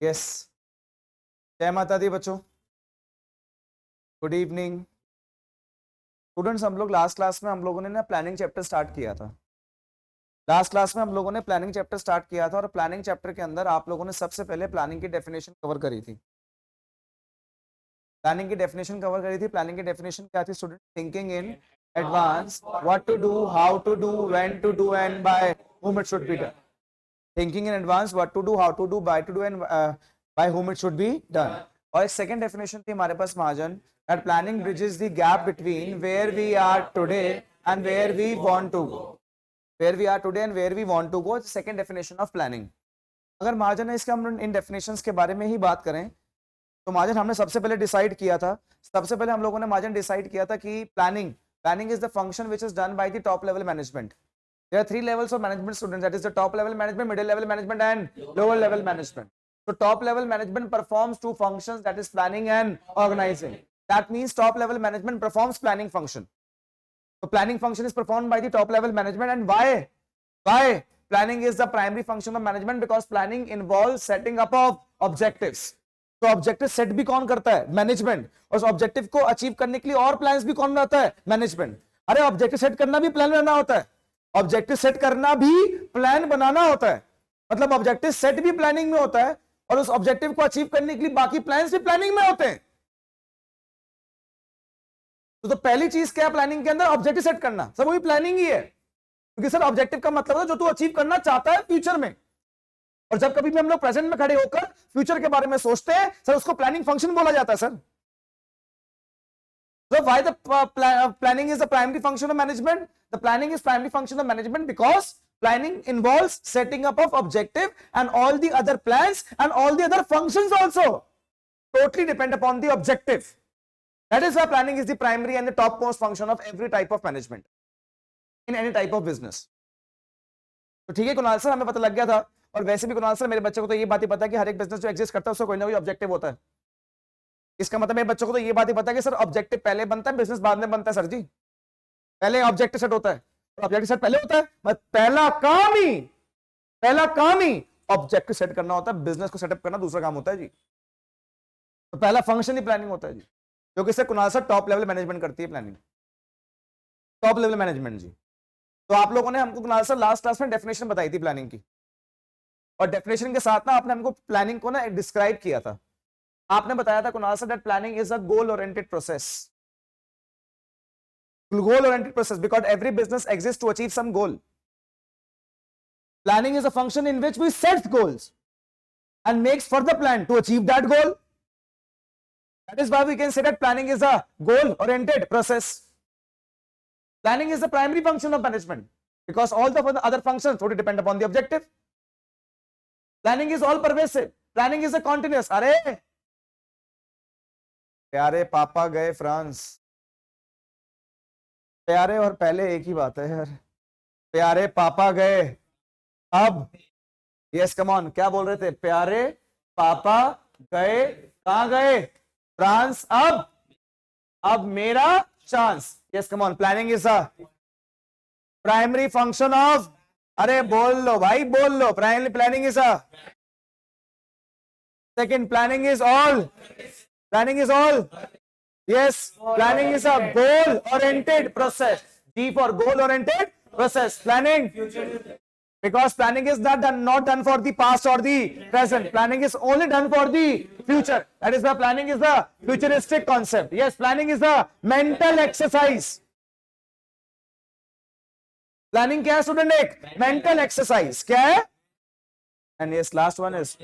Yes, जय माता दी बच्चों, गुड इवनिंग स्टूडेंट्स। हम लोग लास्ट क्लास में हम लोगों ने ना प्लानिंग चैप्टर स्टार्ट किया था। लास्ट क्लास में हम लोगों ने प्लानिंग चैप्टर स्टार्ट किया था और प्लानिंग चैप्टर के अंदर आप लोगों ने सबसे पहले प्लानिंग की डेफिनेशन कवर करी थी। प्लानिंग की डेफिनेशन कवर करी थी। प्लानिंग की डेफिनेशन क्या थी student? Thinking in advance, what to do, how to do, when to do and by whom it should be done. Thinking in advance, what to do, how to do, by to do and by whom it should be done. और एक second definition थी हमारे पास महाजन, that planning bridges the gap between where we are today and where we want to go. Where we are today and where we want to go. Second definition of planning. अगर महाजन इसके हम इन definitions के बारे में ही बात करें तो महाजन हमने सबसे पहले डिसाइड किया था, सबसे पहले हम लोगों ने महाजन डिसाइड किया था कि planning is the function which is done by the top level management. There are 3 levels of management students, that is the top level management, middle level management and lower level management. So top level management performs 2 functions, that is planning and organizing. That means top level management performs planning function. So planning function is performed by the top level management. And why planning is the primary function of management? Because planning involves setting up of objectives. तो objective set भी कौन करता है? Management. और उस objective को achieve करने के लिए और प्लान्स भी कौन बनाता है? मैनेजमेंट। अरे ऑब्जेक्टिव सेट करना भी प्लान बनाना होता है, ऑब्जेक्टिव सेट करना भी प्लान बनाना होता है, मतलब ऑब्जेक्टिव सेट भी प्लानिंग में होता है और उस ऑब्जेक्टिव को अचीव करने के लिए बाकी प्लान्स भी प्लानिंग में होते हैं। तो पहली चीज क्या है प्लानिंग के अंदर? ऑब्जेक्टिव सेट करना। सब वही प्लानिंग ही है, क्योंकि सर ऑब्जेक्टिव का मतलब है जो तू अचीव करना चाहता है फ्यूचर में। और जब कभी भी हम लोग प्रेजेंट में खड़े होकर फ्यूचर के बारे में सोचते हैं सर, उसको प्लानिंग फंक्शन बोला जाता है sir. So why the planning is the primary function of management? The planning is primary function of management because planning involves setting up of objective and all the other plans and all the other functions also totally depend upon the objective. That is why planning is the primary and the topmost function of every type of management in any type of business. तो ठीक है Kunal sir, हमें पता लग गया था। और वैसे भी कुणाल सर, मेरे बच्चे को तो ये बात ही पता है कि हर एक बिजनेस जो एग्जिस्ट करता है उसका कोई ना कोई ऑब्जेक्टिव होता है। इसका मतलब मेरे बच्चों को तो ये बात ही पता है कि सर ऑब्जेक्टिव पहले बनता है, बिजनेस बाद में बनता है। सर जी पहले ऑब्जेक्टिव सेट होता है, ऑब्जेक्टिव सेट पहले होता है, मतलब पहला काम ही ऑब्जेक्टिव सेट करना होता है, बिजनेस को सेटअप करना दूसरा काम होता है जी। तो पहला फंक्शन ही प्लानिंग होता है जी, जो कि sir Kunal sir top level management करती है प्लानिंग, टॉप लेवल मैनेजमेंट जी। तो आप लोगों ने हमको कुणाल सर लास्ट क्लास में डेफिनेशन बताई थी प्लानिंग की, और डेफिनेशन के साथ ना आपने हमको प्लानिंग को ना डिस्क्राइब किया था। आपने बताया था Kunal sir that planning is a goal oriented process, goal oriented process, because every business exists to achieve some goal. Planning is a function in which we set goals and makes further plan to achieve that goal. That is why we can say that planning is a goal oriented process. Planning is the primary function of management because all the other functions totally depend upon the objective. Planning is all pervasive, planning is a continuous. अरे प्यारे पापा गए France, प्यारे और पहले एक ही बात है यार। प्यारे पापा गए अब, यस कम ऑन, क्या बोल रहे थे? प्यारे पापा गए, कहां गए? फ्रांस। अब मेरा chance. Yes come on, planning is a primary function of, अरे बोल लो भाई बोल लो, primary planning is a second, planning is all yes, planning is a goal oriented process. G for goal oriented process. Planning, because planning is not done for the past or the present, planning is only done for the future. That is why planning is the futuristic concept. Yes, planning is the mental exercise. Planning क्या है student? एक mental exercise क्या है? And yes, last one is,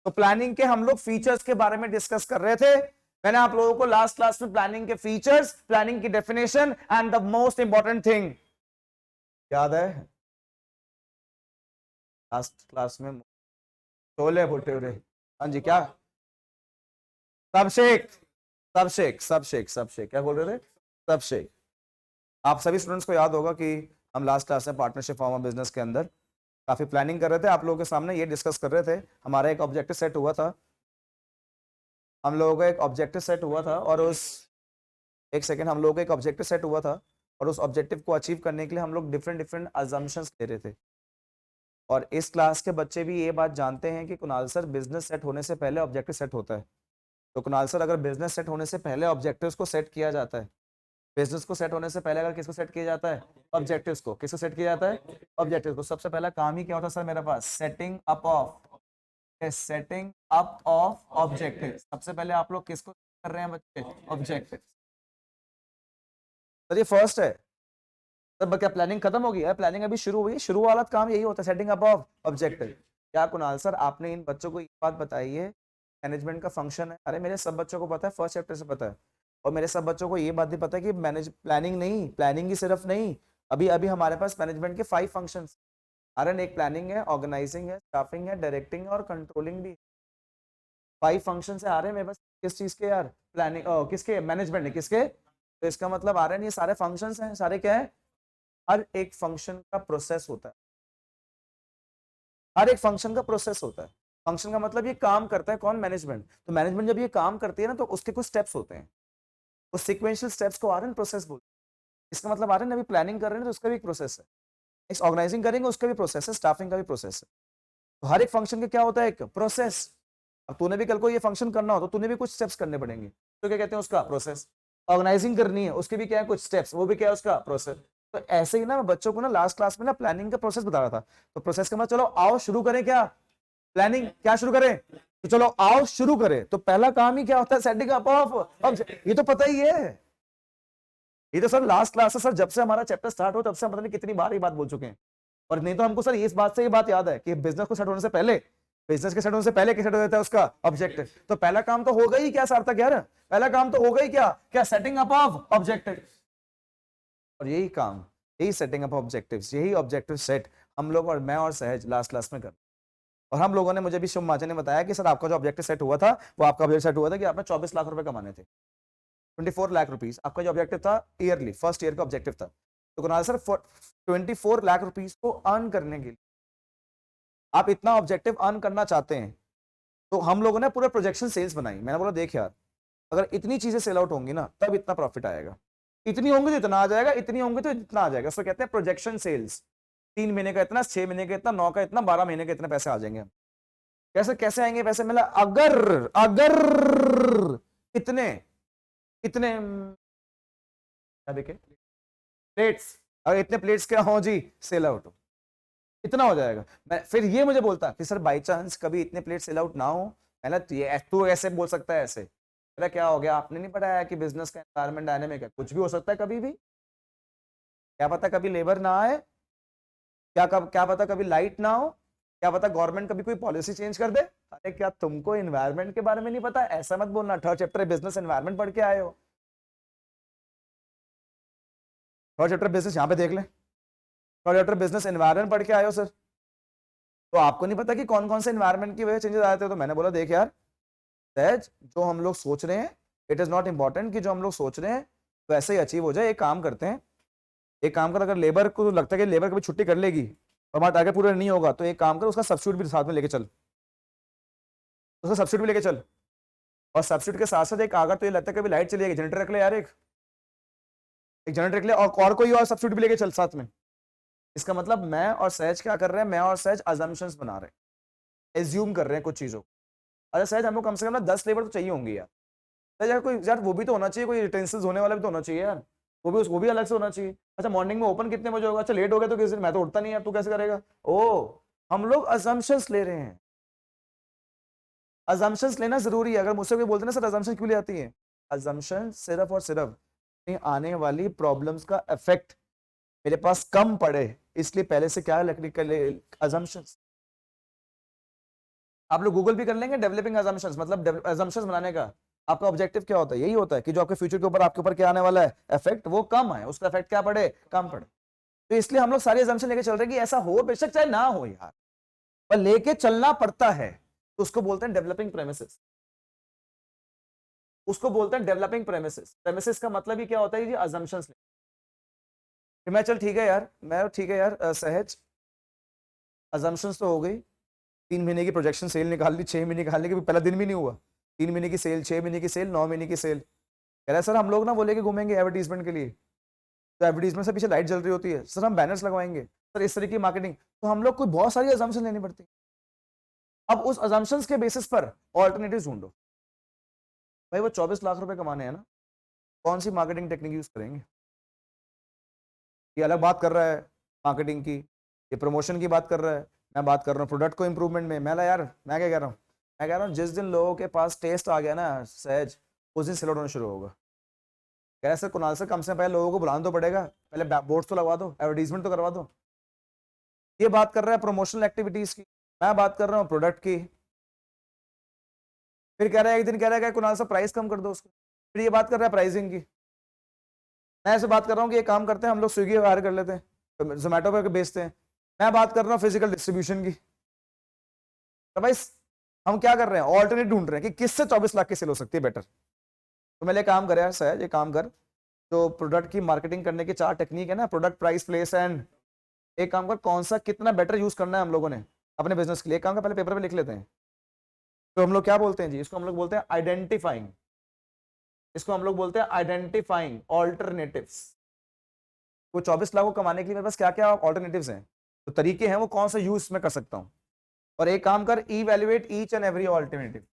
तो planning के हम लोग features के बारे में डिस्कस कर रहे थे। मैंने आप लोगों को लास्ट क्लास में प्लानिंग के फीचर्स, प्लानिंग की definition and the most important thing याद है? लास्ट क्लास में छोले भटूरे, हाँ जी, क्या? सब शेक क्या बोल रहे थे? सब शेक। आप सभी स्टूडेंट्स को याद होगा कि हम लास्ट क्लास में पार्टनरशिप फॉर्म ऑफ बिजनेस के अंदर काफी प्लानिंग कर रहे थे, आप लोगों के सामने ये डिस्कस कर रहे थे। हमारा एक ऑब्जेक्टिव सेट हुआ था, हम लोगों का एक ऑब्जेक्टिव सेट हुआ था और उस एक सेकेंड, हम लोगों का एक ऑब्जेक्टिव सेट हुआ था और उस ऑब्जेक्टिव को अचीव करने के लिए हम लोग डिफरेंट अजम्पशंस ले रहे थे। और इस क्लास के बच्चे भी ये बात जानते हैं कि कुणाल सर बिजनेस सेट होने से पहले ऑब्जेक्टिव सेट होता है। तो कुणाल सर अगर बिजनेस सेट होने से पहले ऑब्जेक्टिव्स को सेट किया जाता है, बिजनेस को सेट होने से पहले अगर किसको सेट किया जाता है, ऑब्जेक्टिव्स को, किसको सेट किया जाता है, ऑब्जेक्टिव्स को। सबसे पहला काम ही क्या होता है सर मेरे पास, सेटिंग अप ऑफ ऑब्जेक्टिव। सबसे पहले आप लोग किसको कर रहे हैं बच्चे, ऑब्जेक्टिव। तो ये फर्स्ट है। तब क्या प्लानिंग खत्म होगी है, प्लानिंग अभी शुरू हुई, शुरू वाला काम यही होता है, सेटिंग अप ऑफ ऑब्जेक्टिव। क्या कुणाल सर आपने इन बच्चों को ये बात बताई है मैनेजमेंट का फंक्शन है? अरे मेरे सब बच्चों को पता है, फर्स्ट चैप्टर से पता है। और मेरे सब बच्चों को ये बात भी पता है कि मैनेज प्लानिंग नहीं, प्लानिंग ही सिर्फ नहीं, अभी अभी हमारे पास मैनेजमेंट के 5 फंक्शंस आ रहे हैं। एक प्लानिंग है, ऑर्गेनाइजिंग है, स्टाफिंग है, डायरेक्टिंग है और कंट्रोलिंग भी। 5 फंक्शन से आ रहे हैं मेरे पास। किस चीज के यार, प्लानिंग किसके, मैनेजमेंट है किसके। तो इसका मतलब आ रहे हैं ये सारे फंक्शंस हैं, सारे क्या है, हर एक फंक्शन का प्रोसेस होता है, हर एक फंक्शन का प्रोसेस होता है। फंक्शन का मतलब ये काम करता है कौन, मैनेजमेंट। तो मैनेजमेंट जब ये काम करती है ना तो उसके कुछ स्टेप्स होते हैं, उस सीक्वेंशियल स्टेप्स को आ रहे हैं प्रोसेस बोलते हैं। इसका मतलब आ रहा है अभी प्लानिंग कर रहे हैं तो उसका भी एक प्रोसेस है, इस ऑर्गेनाइजिंग करेंगे उसका भी प्रोसेस है, स्टाफिंग का भी प्रोसेस है। तो हर एक फंक्शन के क्या होता है, एक प्रोसेस। अब तूने भी कल को ये फंक्शन करना हो तो तूने भी कुछ स्टेप्स करने पड़ेंगे, तो क्या कहते हैं उसका प्रोसेस। ऑर्गेनाइजिंग करनी है उसके भी क्या है, कुछ स्टेप्स, वो भी क्या है उसका प्रोसेस। तो ऐसे ही ना बच्चों को ना लास्ट क्लास में ना प्लानिंग का प्रोसेस बता रहा था। तो प्रोसेस का मतलब चलो आओ शुरू करें, क्या प्लानिंग, क्या शुरू करें, तो चलो आओ शुरू करें। तो पहला काम ही क्या होता है, सेटिंग अप ऑफ। ये तो पता ही है, ये तो सर लास्ट क्लास है सर, जब से हमारा चैप्टर स्टार्ट हो तब से हम पता नहीं कितनी बार ये बात बोल चुके हैं। और नहीं तो हमको सर इस बात से ये बात याद है कि बिजनेस को सेट होने से पहले, बिजनेस के सेट होने से पहले क्या सेट हो जाता है उसका ऑब्जेक्टिव। तो पहला काम तो होगा ही क्या सार्थक यार, पहला काम तो होगा ही क्या, क्या सेटिंग अप ऑफ ऑब्जेक्टिव। और यही काम, यही सेटिंग अप ऑब्जेक्टिव्स, यही ऑब्जेक्टिव सेट हम लोग और मैं और सहज लास्ट क्लास में कर। और हम लोगों ने, मुझे भी शुभ महाजन ने बताया कि सर आपका जो ऑब्जेक्टिव सेट हुआ था वो आपका ऑब्जेक्टिव सेट हुआ था कि आपने 24 लाख रुपए कमाने थे, 24 लाख रुपीस आपका जो ऑब्जेक्टिव था ईयरली, फर्स्ट ईयर का ऑब्जेक्टिव था। तो कुणाल सर 24 लाख रुपीस को अर्न करने के लिए आप इतना ऑब्जेक्टिव अर्न करना चाहते हैं, तो हम लोगों ने पूरा प्रोजेक्शन सेल्स बनाई। मैंने बोला देख यार, अगर इतनी चीजें सेल आउट होंगी ना तब इतना प्रॉफिट आएगा, इतनी होंगी तो इतना आ जाएगा, इतनी होंगी तो इतना आ जाएगा। उसको कहते हैं प्रोजेक्शन सेल्स। 3 महीने का इतना, 6 महीने का इतना, 9 का इतना, 12 महीने के इतने पैसे आ जाएंगे। कैसे कैसे आएंगे पैसे, मिला अगर अगर इतने इतने क्या देखे प्लेट्स, अगर इतने प्लेट्स क्या हो जी सेल आउट हो, इतना हो जाएगा। मैं फिर ये मुझे बोलता कि सर बाई चांस कभी इतने प्लेट सेल आउट ना हो, है ना, तू ऐसे बोल सकता है ऐसे, मेरा क्या हो गया, आपने नहीं पढ़ाया कि बिजनेस का एनवायरमेंट डायनेमिक है, कुछ भी हो सकता है कभी भी। क्या पता कभी लेबर ना आए, क्या पता कभी लाइट ना हो, क्या पता गवर्नमेंट कभी कोई पॉलिसी चेंज कर दे। अरे क्या तुमको एनवायरमेंट के बारे में नहीं पता, ऐसा मत बोलना। 3rd चैप्टर बिजनेस एनवायरमेंट पढ़ के आए हो, 3rd चैप्टर बिजनेस यहाँ पे देख ले, 3rd चैप्टर बिजनेस एनवायरमेंट पढ़ के आए हो सर। तो आपको नहीं पता कि कौन कौन से एनवायरमेंट की वजह चेंजेस आए थे। तो मैंने बोला देख यार सहज, जो हम लोग सोच रहे हैं इट इज नॉट इंपॉर्टेंट कि जो हम लोग सोच रहे हैं वैसे ही अचीव हो जाए। एक काम करते हैं, एक काम कर, अगर लेबर को लगता है कि लेबर कभी छुट्टी कर लेगी और हमारा टारगेट पूरा नहीं होगा, तो एक काम कर उसका सब्स्टिट्यूट भी साथ में लेके चल, उसका सब्स्टिट्यूट भी लेके चल। और सब्स्टिट्यूट के साथ साथ एक, अगर तो ये लगता है कभी लाइट चलेगी, जनरेटर रख ले यार, एक जनरेटर रख ले, और कोई और सब्स्टिट्यूट भी लेके चल साथ में। इसका मतलब मैं और सहज क्या कर रहे हैं, मैं और सहज अजम्पशंस बना रहे हैं, एज्यूम कर रहे हैं कुछ चीजों को। अच्छा सहज हमको कम से कम ना 10 लेबर तो चाहिए होंगे यार। यार कोई यार वो भी तो होना चाहिए, कोई यूटेंसिल्स होने वाला भी तो होना चाहिए यार, वो भी अलग से होना चाहिए। अच्छा मॉर्निंग में ओपन कितने बजे होगा, अच्छा लेट हो गया तो किस दिन, मैं तो उठता नहीं यार, तू कैसे करेगा। ओ हम लोग अजम्पशंस ले रहे हैं, अजम्पशंस लेना जरूरी है। अगर मुझसे कोई बोलते ना सर अजम्पशन क्यों ले आती है, अजम्पशन सिर्फ और सिर्फ आने वाली प्रॉब्लम्स का इफेक्ट मेरे पास कम पड़े, इसलिए पहले से क्या लकड़ी कर ले अजम्पशंस। आप लोग गूगल भी कर लेंगे, डेवलपिंग अजम्पशंस, मतलब अजम्पशंस बनाने का आपका ऑब्जेक्टिव क्या होता है, यही होता है कि जो आपके फ्यूचर के ऊपर, आपके ऊपर क्या आने वाला है इफेक्ट, वो कम है, उसका इफेक्ट क्या पड़े, कम पड़े। तो इसलिए हम लोग सारी अजम्पशन लेके चल रहे हैं कि ऐसा हो, बेशक चाहे ना हो यार, पर लेके चलना पड़ता है। तो उसको बोलते हैं डेवलपिंग प्रेमिसेस, उसको बोलते हैं डेवलपिंग प्रेमिसेस। प्रेमिसेस का मतलब ही क्या होता है जी, अजम्पशंस। मैं चल ठीक है यार, मैं ठीक है यार सहज, अजम्पशंस तो हो गई, 3 महीने की प्रोजेक्शन सेल निकाल ली, 6 महीने निकाल ली, कि पहला दिन भी नहीं हुआ, 3 महीने की सेल, 6 महीने की सेल, 9 महीने की सेल। कह रहा है सर हम लोग ना वो लेके घूमेंगे एडवर्टीजमेंट के लिए, तो एडवर्टीजमेंट से पीछे लाइट जल रही होती है, सर हम बैनर्स लगवाएंगे। सर इस तरह की मार्केटिंग, तो हम लोग को बहुत सारी अजम्पशन लेनी पड़ती है। अब उस अजम्पशंस के बेसिस पर ऑल्टरनेटिव ढूंढो। भाई वो 24 लाख रुपए कमाने हैं ना, कौन सी मार्केटिंग टेक्निक यूज करेंगे? ये अलग बात कर रहा है मार्केटिंग की, ये प्रमोशन की बात कर रहा है, मैं बात कर रहा हूँ प्रोडक्ट को इंप्रूवमेंट में। मैं यार मैं क्या कह रहा हूँ, मैं कह रहा हूँ जिस दिन लोगों के पास टेस्ट आ गया ना सहज, उस दिन सेल आउट होना शुरू होगा। कह रहे सर कुणाल सर कम से पहले लोगों को बुलाना तो पड़ेगा, पहले बोर्ड तो लगवा दो, एडवर्टीजमेंट तो करवा दो। ये बात कर रहा है प्रमोशनल एक्टिविटीज की, मैं बात कर रहा हूँ प्रोडक्ट की। फिर कह रहा है एक दिन कह रहा है कुणाल सर प्राइस कम कर दो उसको, फिर ये बात कर रहा है प्राइसिंग की। मैं ऐसे बात कर रहा हूँ कि ये काम करते हैं हम लोग, स्विगी हायर कर लेते हैं, जोमेटो पर बेचते हैं। मैं बात कर रहा हूँ फिजिकल डिस्ट्रीब्यूशन की। तो भाई हम क्या कर रहे हैं, ऑल्टरनेट ढूंढ रहे हैं कि किससे 24 लाख की सेल हो सकती है बेटर। तो मैं काम कर यार सहज, ये काम कर, जो प्रोडक्ट की मार्केटिंग करने की 4 टेक्निक है ना, प्रोडक्ट प्राइस प्लेस एंड, एक काम कर कौन सा कितना बेटर यूज करना है हम लोगों ने अपने बिजनेस के लिए। एक काम कर पहले पेपर पे लिख लेते हैं। तो हम लोग क्या बोलते हैं जी, इसको हम लोग बोलते हैं आइडेंटिफाइंग, इसको हम लोग बोलते हैं आइडेंटिफाइंग ऑल्टरनेटिव्स। वो 24 लाख को कमाने के लिए मेरे पास क्या क्या ऑल्टरनेटिव्स हैं, तो तरीके हैं, वो कौन सा यूज में कर सकता हूं। और एक काम कर, evaluate each and every alternative.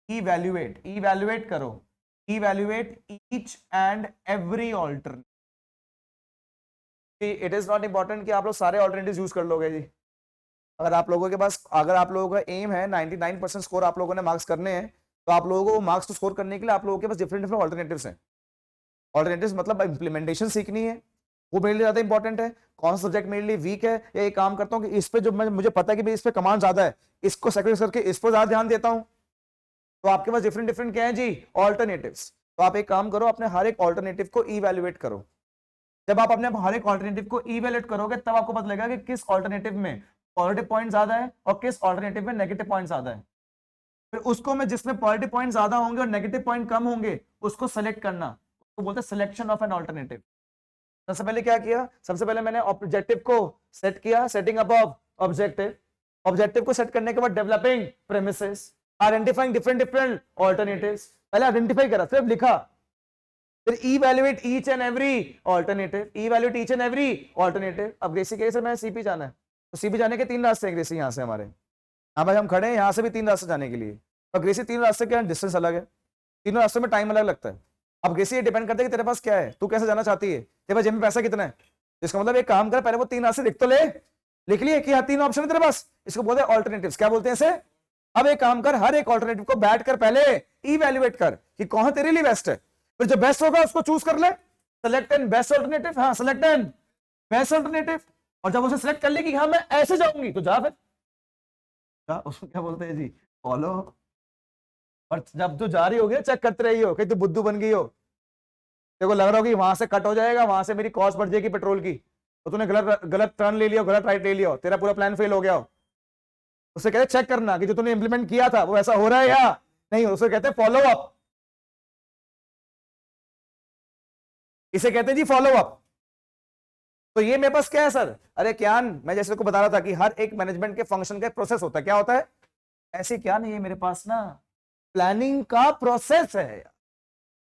Evaluate करो, evaluate each and every alternative. It is not important कि आप लोग सारे ऑल्टरनेटिव यूज कर लोगे जी। अगर आप लोगों के पास, अगर आप लोगों का एम है 99% स्कोर आप लोगों ने मार्क्स करने हैं, तो आप लोगों को मार्क्स तो स्कोर करने के लिए आप लोगों के पास डिफरेंट डिफरेंट ऑल्टरनेटिव्स हैं। ऑल्टरनेटिव्स मतलब इंप्लीमेंटेशन सीखनी है, वो मेरे लिए ज्यादा इंपॉर्टेंट है। कौन सा सब्जेक्ट मेरे लिए वीक है, या एक काम करता हूँ कि इस पे जो मुझे पता है कि इस पे कमांड ज्यादा है, इसको सेक्रीफाइस करके इस पर ज्यादा ध्यान देता हूँ। तो आपके पास डिफरेंट डिफरेंट क्या है जी, ऑल्टरनेटिव्स। तो आप एक काम करो, अपने हर एक ऑल्टरनेटिव को इवैल्यूएट करो। जब आप अपने हर एक ऑल्टरनेटिव को इवैल्यूएट करोगे, तब आपको पता लगेगा कि किस ऑल्टरनेटिव में पॉजिटिव पॉइंट ज्यादा है और किस ऑल्टरनेटिव में नेगेटिव पॉइंट ज्यादा है। फिर उसको मैं, जिसमें पॉजिटिव पॉइंट ज्यादा होंगे और नेगेटिव पॉइंट कम होंगे, उसको सेलेक्ट करना, उसको बोलते हैं सिलेक्शन ऑफ एन ऑल्टरनेटिव। सबसे पहले क्या किया, सबसे पहले मैंने ऑब्जेक्टिव को सेट किया, सेटिंग अप ऑब्जेक्टिव। ऑब्जेक्टिव को सेट करने के बाद developing premises, identifying different different alternatives. पहले आइडेंटिफाई करा, सिर्फ लिखा। फिर evaluate each and every alternative, evaluate each and every alternative. अब ग्रेसी कैसे, मैं सीपी जाना है, तो सीपी जाने के 3 रास्ते हैं ग्रेसी, यहां से हमारे, हाँ भाई हम खड़े हैं, यहां से भी 3 रास्ते जाने के लिए। और ग्रेसी 3 रास्ते के डिस्टेंस अलग है, तीनों रास्तों में टाइम अलग लगता है। अब ग्रेसी ये डिपेंड करता है कि तेरे पास क्या है, तू कैसे जाना चाहती है, तेरे पास जेब में पैसा कितना है। इसका मतलब एक काम कर, पहले वो 3 रास्ते लिख तो ले, लिख लिए कि हाँ 3 ऑप्शन है तेरे पास, इसको बोलते हैं ऑल्टरनेटिव्स। क्या बोलते हैं इसे? अब एक काम कर, हर एक ऑल्टरनेटिव को बैठ कर पहले इवैल्यूएट कर कि कौन तेरे लिए बेस्ट है, फिर जो बेस्ट होगा उसको चूज कर ले। सेलेक्ट एन बेस्ट ऑल्टरनेटिव, हाँ सेलेक्ट एन बेस्ट ऑल्टरनेटिव। और जब उसे सेलेक्ट कर ले कि हाँ मैं ऐसे जाऊंगी, तो जा, फिर उसको क्या बोलते हैं जी, फॉलो। और जब तू जा रही होगी चेक करते रही हो कहीं तू बुद्धू बन गई हो, देखो लग रहा हो कि वहां से कट हो जाएगा, वहां से मेरी कॉस्ट बढ़ जाएगी पेट्रोल की, तो तूने गलत गलत टर्न ले लिया, गलत राइट ले लिया, तेरा पूरा प्लान फेल हो गया हो। उसे कहते चेक करना कि जो तूने इंप्लीमेंट किया था वो ऐसा हो रहा है या नहीं, उसे कहते हैं फॉलो अप। इसे कहते हैं जी फॉलो अप। तो ये मेरे पास क्या है सर, अरे क्या मैं जैसे को बता रहा था कि हर एक मैनेजमेंट के फंक्शन का प्रोसेस होता है, क्या होता है, ऐसे क्या नहीं है मेरे पास ना, प्लानिंग का प्रोसेस है।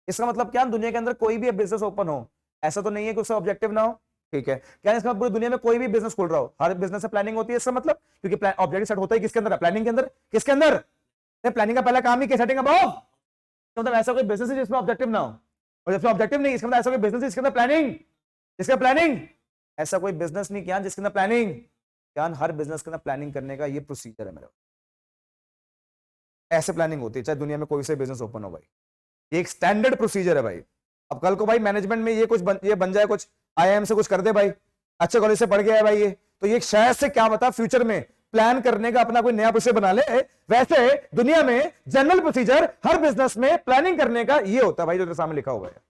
इसका मतलब क्या, दुनिया के अंदर कोई भी बिजनेस ओपन हो, ऐसा तो नहीं है कि उसका ऑब्जेक्टिव ना हो, ठीक है। क्या इसका पूरी दुनिया में कोई भी बिजनेस खोल रहा हो, हर बिजनेस से प्लानिंग होती है, इसका मतलब, क्योंकि ऑब्जेक्टिव सेट होता है किसके अंदर, प्लानिंग के अंदर। किसके अंदर? प्लानिंग का पहला काम ही क्या, सेटिंग अबाउट। मतलब ऐसा कोई बिजनेस है जिसमें ऑब्जेक्टिव ना हो, और जिसमें ऑब्जेक्टिव नहीं, इसका मतलब ऐसा कोई बिजनेस है जिसके अंदर प्लानिंग, जिसका प्लानिंग, ऐसा कोई बिजनेस नहीं क्या जिसके अंदर प्लानिंग। क्या हर बिजनेस के अंदर प्लानिंग करने का ये प्रोसीजर है मेरा, ऐसे प्लानिंग होती है चाहे दुनिया में कोई से बिजनेस ओपन हो भाई, ये एक स्टैंडर्ड प्रोसीजर है भाई। अब कल को भाई मैनेजमेंट में ये कुछ ये बन जाए, कुछ आईआईएम से कुछ कर दे भाई, अच्छे कॉलेज से पढ़ गया है भाई ये, तो ये शायद से क्या बता फ्यूचर में प्लान करने का अपना कोई नया प्रोसीजर बना ले। वैसे दुनिया में जनरल प्रोसीजर हर बिजनेस में प्लानिंग करने का ये होता है भाई, जो तेरे सामने लिखा हुआ है,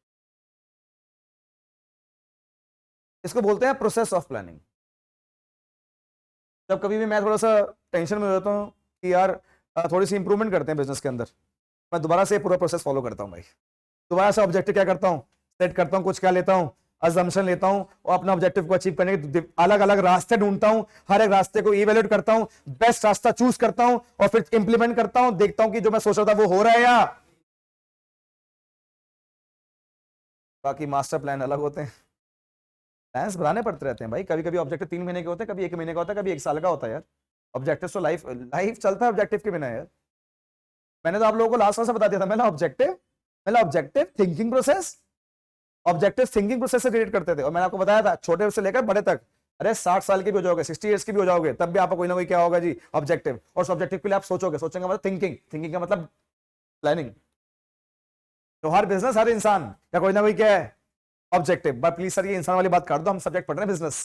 इसको बोलते हैं प्रोसेस ऑफ प्लानिंग। जब कभी भी मैं थोड़ा सा टेंशन में होता हूं कि यार थोड़ी सी इंप्रूवमेंट करते हैं बिजनेस के अंदर, मैं दोबारा से पूरा प्रोसेस फॉलो करता हूं भाई। दोबारा से ऑब्जेक्टिव क्या करता हूं, सेट करता हूं, कुछ क्या लेता हूं, अजम्पशन लेता हूं, और अपना ऑब्जेक्टिव को अचीव करने के अलग अलग रास्ते ढूंढता हूं, हर एक रास्ते को इवैल्यूएट करता हूं, बेस्ट रास्ता चूज करता हूं, और फिर इंप्लीमेंट करता हूं, देखता हूं कि जो मैं सोच रहा था वो हो रहा है या। बाकी मास्टर प्लान अलग होते हैं, प्लान्स बनाने पड़ते रहते हैं भाई, कभी कभी ऑब्जेक्टिव 3 महीने के होते हैं, कभी 1 महीने का होता है, कभी 1 साल का होता है यार। ऑब्जेक्टिव तो लाइफ लाइफ चलता है ऑब्जेक्टिव के बिना यार। मैंने तो आप लोगों को लास्ट से बता दिया था, मैंने objective thinking process, objective thinking process से क्रिएट करते थे। और मैंने आपको बताया था छोटे से लेकर बड़े तक, अरे 60 साल के भी हो जाओगे, 60 ईयर्स के भी हो जाओगे, तब भी आपका कोई ना कोई क्या होगा जी, ऑब्जेक्टिव। और उस ऑब्जेक्टिव के लिए आप सोचोगे, सोचेंगे मतलब थिंकिंग, थिंकिंग का मतलब प्लानिंग। तो हर बिजनेस, हर इंसान या कोई ना कोई क्या है, ऑब्जेक्टिव। बट प्लीज सर ये इंसान वाली बात काट दो, हम सब्जेक्ट पढ़ रहे हैं बिजनेस।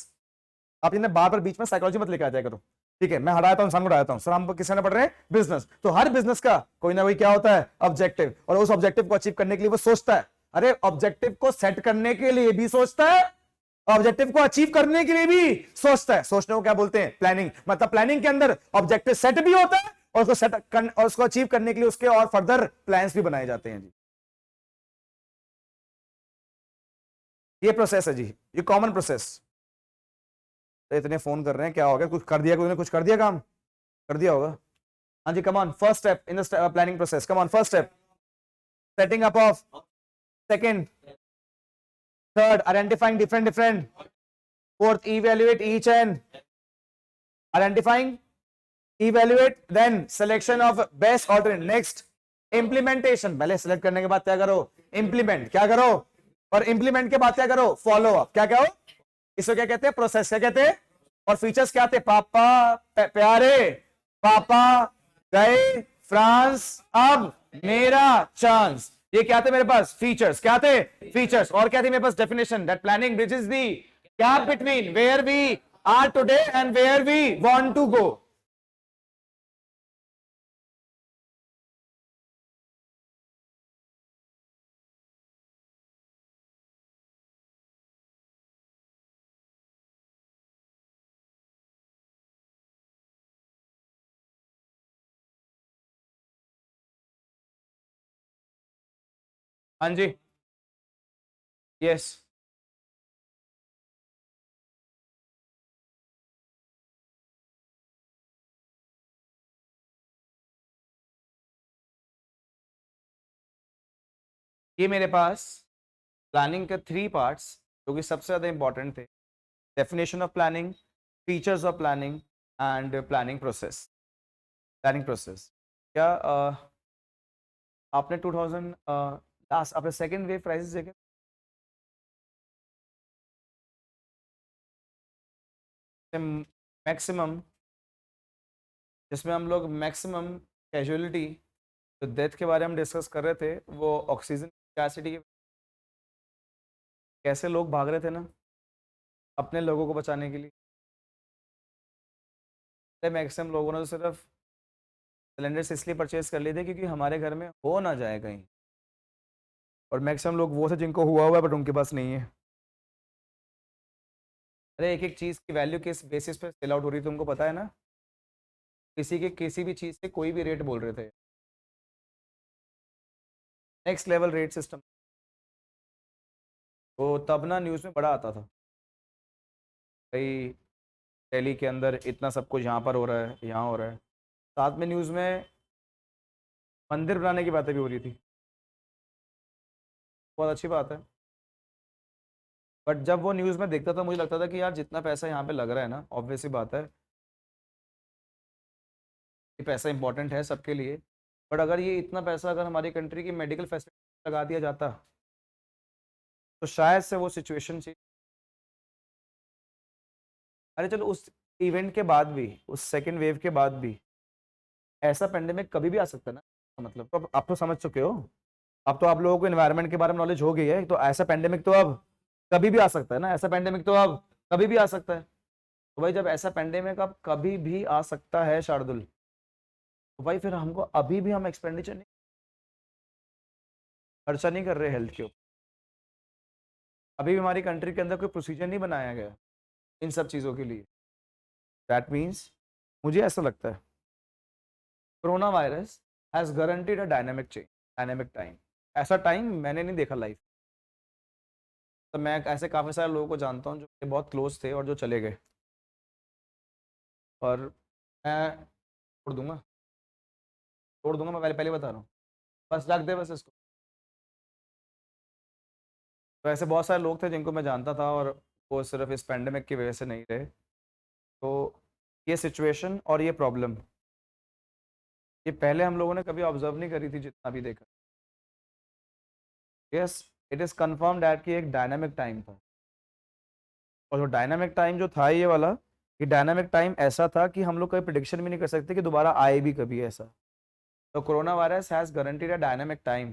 आप इन्हें बार बार बीच में साइकोलॉजी मत लेके आ जाया करो, ठीक है? मैं हटाता हूं इंसान को, हटाता हूं। सर हम किस ने पढ़ रहे हैं? बिजनेस। तो हर बिजनेस का कोई ना कोई क्या होता है, ऑब्जेक्टिव। और उस ऑब्जेक्टिव को अचीव करने के लिए वो सोचता है, अरे ऑब्जेक्टिव को सेट करने के लिए भी सोचता है, ऑब्जेक्टिव को अचीव करने के लिए भी सोचता है। सोचने को क्या बोलते हैं? प्लानिंग। मतलब प्लानिंग के अंदर ऑब्जेक्टिव सेट भी होता है और उसको सेट और उसको अचीव करने के लिए उसके और फर्दर प्लान्स भी बनाए जाते हैं जी। ये प्रोसेस है जी, ये कॉमन प्रोसेस। तो इतने फोन कर रहे हैं, क्या हो गया? कुछ कर दिया, कुछ कर दिया, काम कर दिया होगा। हाँ जी, come on, first step in the planning process, come on, first step setting up of, second, third identifying different, fourth evaluate each and identifying, evaluate, then selection of best alternate, next implementation। पहले select करने के बाद क्या करो? Implement. क्या करो? और implement के बाद क्या करो? Follow up. क्या करो? इसको क्या कहते हैं? प्रोसेस। क्या कहते हैं? और फीचर्स क्या थे? पापा प्यारे, पापा गए फ्रांस, अब मेरा चांस। ये क्या थे मेरे पास? फीचर्स। क्या थे? फीचर्स। और क्या थी मेरे पास? Definition. That planning bridges the gap between where we are today and where we want to go. हाँ जी, यस। ये मेरे पास प्लानिंग के 3 पार्ट्स जो कि सबसे ज्यादा इंपॉर्टेंट थे, definition of planning, features of planning and planning process. Planning process क्या आपने 2000 लास्ट आपने सेकेंड वेव क्राइसिस देखे? मैक्सिमम, जिसमें हम लोग मैक्सिमम कैजुअलिटी, जो डेथ के बारे में डिस्कस कर रहे थे, वो ऑक्सीजन कैपेसिटी, कैसे लोग भाग रहे थे ना अपने लोगों को बचाने के लिए। मैक्सिमम लोगों ने तो सिर्फ सिलेंडर्स इसलिए परचेज कर लिए थे क्योंकि हमारे घर में हो ना जाए कहीं। और मैक्सिमम लोग वो थे जिनको हुआ हुआ है बट उनके पास नहीं है। अरे एक एक चीज़ की वैल्यू किस बेसिस पे सेल आउट हो रही थी तुमको पता है ना? किसी के किसी भी चीज़ के कोई भी रेट बोल रहे थे, नेक्स्ट लेवल रेट सिस्टम। वो तब ना न्यूज़ में बड़ा आता था भाई, दिल्ली के अंदर इतना सब कुछ यहाँ पर हो रहा है, यहाँ हो रहा है। साथ में न्यूज़ में मंदिर बनाने की बातें भी हो रही थी, बहुत अच्छी बात है। बट जब वो न्यूज़ में देखता था मुझे लगता था कि यार जितना पैसा यहाँ पे लग रहा है ना, ऑब्वियस सी बात है ये पैसा इंपॉर्टेंट है सबके लिए। बट अगर ये इतना पैसा अगर हमारी कंट्री की मेडिकल फैसिलिटी लगा दिया जाता तो शायद से वो सिचुएशन चेंज। अरे चलो उस इवेंट के बाद भी, उस सेकेंड वेव के बाद भी ऐसा पेंडेमिक कभी भी आ सकता है ना। मतलब तो आप तो समझ चुके हो, अब तो आप लोगों को एनवायरनमेंट के बारे में नॉलेज हो गई है, तो ऐसा पेंडेमिक तो अब कभी भी आ सकता है ना, ऐसा पेंडेमिक तो अब कभी भी आ सकता है। तो भाई जब ऐसा पेंडेमिक अब कभी भी आ सकता है शार्दुल, तो भाई फिर हमको अभी भी हम एक्सपेंडिचर नहीं, खर्चा नहीं कर रहे हेल्थ के ऊपर। अभी भी हमारी कंट्री के अंदर कोई प्रोसीजर नहीं बनाया गया इन सब चीज़ों के लिए। दैट मीन्स मुझे ऐसा लगता है corona virus has guaranteed a dynamic change, dynamic time. ऐसा टाइम मैंने नहीं देखा लाइफ। तो मैं ऐसे काफ़ी सारे लोगों को जानता हूँ जो मेरे बहुत क्लोज थे और जो चले गए। और मैं छोड़ दूंगा, छोड़ दूंगा, मैं पहले पहले बता रहा हूँ। बस रख दे बस इसको। तो ऐसे बहुत सारे लोग थे जिनको मैं जानता था और वो सिर्फ इस पैंडेमिक की वजह से नहीं रहे। तो ये सिचुएशन और ये प्रॉब्लम, ये पहले हम लोगों ने कभी ऑब्जर्व नहीं करी थी जितना भी देखा। Yes, it is confirm that कि एक डायनामिक टाइम था, और जो डायनामिक टाइम जो था ये वाला, ये डायनामिक टाइम ऐसा था कि हम लोग कोई प्रिडिक्शन भी नहीं कर सकते कि दोबारा आए भी कभी ऐसा। तो corona virus has guaranteed a dynamic time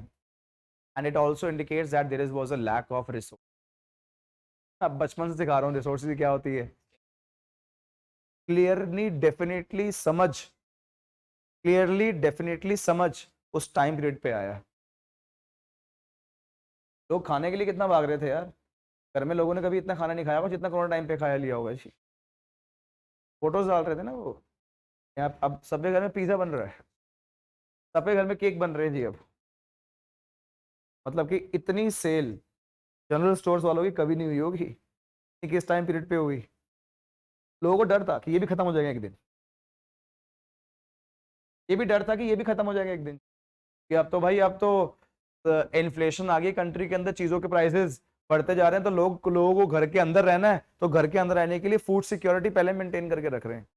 and it also indicates that there was a lack of resource. अब बचपन से सिखा रहा हूँ रिसोर्सेज क्या होती है। क्लियरली डेफिनेटली समझ उस टाइम पीरियड पे आया। लोग खाने के लिए कितना भाग रहे थे यार, घर में लोगों ने कभी इतना खाना नहीं खाया होगा जितना कोरोना टाइम पे खाया लिया होगा जी। फोटोज डाल रहे थे ना वो, यहाँ अब सबके घर में पिज्जा बन रहा है, सबके घर में केक बन रहे हैं जी अब। मतलब कि इतनी सेल जनरल स्टोर्स वालों की कभी नहीं हुई होगी, किस टाइम पीरियड पे हुई। लोगों को डर था कि ये भी खत्म हो जाएगा एक दिन, ये भी डर था कि ये भी खत्म हो जाएगा एक दिन, कि अब तो भाई अब तो इन्फ्लेशन आ गई कंट्री के अंदर, चीजों के प्राइसेस बढ़ते जा रहे हैं, तो लोगों को घर के अंदर रहना है, तो घर के अंदर रहने के लिए फूड सिक्योरिटी पहले मेंटेन करके रख रहे हैं।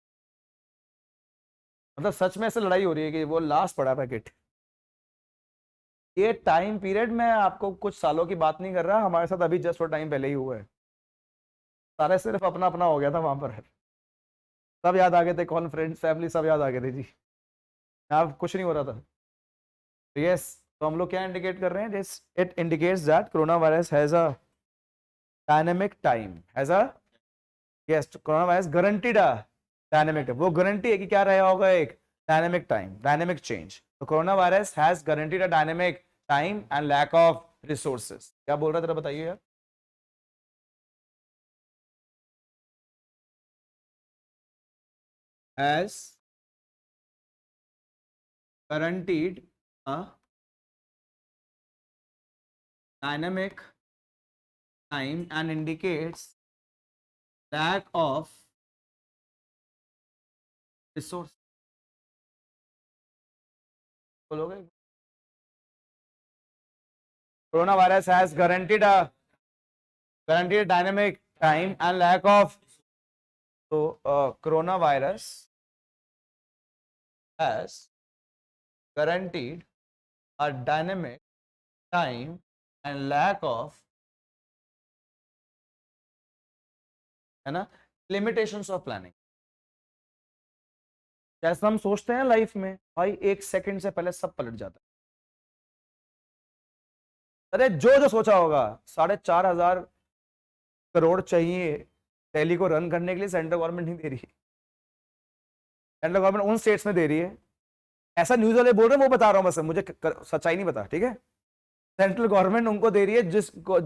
मतलब सच में ऐसे लड़ाई हो रही है कि वो लास्ट पड़ा पैकेट। ये टाइम पीरियड में आपको कुछ सालों की बात नहीं कर रहा, हमारे साथ अभी जस्ट वो टाइम पहले ही हुआ है। सारे सिर्फ अपना अपना हो गया था वहां पर, सब याद आ गए थे, कौन फ्रेंड्स फैमिली सब याद आ गए थे जी, अब कुछ नहीं हो रहा था। यस, तो हम लोग क्या इंडिकेट कर रहे हैं, it indicates that corona virus has a dynamic time, has a, yes, corona virus guaranteed a dynamic, वो गारंटी है कि क्या रहा होगा, एक डायनेमिक टाइम, डायनेमिक चेंज। तो corona virus has guaranteed a dynamic time and lack of resources. क्या बोल रहा था बताइए यार। Has guaranteed a dynamic time and indicates lack of resource। बोलोगे, corona virus has guaranteed dynamic time and lack of, so corona virus has guaranteed a dynamic time and lack of, है ना, limitations of planning। जैसा हम सोचते हैं life में भाई, एक सेकंड से पहले सब पलट जाता है। अरे जो जो सोचा होगा, 4,500 करोड़ चाहिए दिल्ली को रन करने के लिए, सेंट्रल गवर्नमेंट नहीं दे रही। सेंट्रल गवर्नमेंट उन स्टेट्स में दे रही है, ऐसा न्यूज वाले बोल रहे हैं, वो बता रहा हूं बस, मुझे सच्चाई नहीं पता, ठीक है। सेंट्रल गवर्नमेंट उनको दे रही है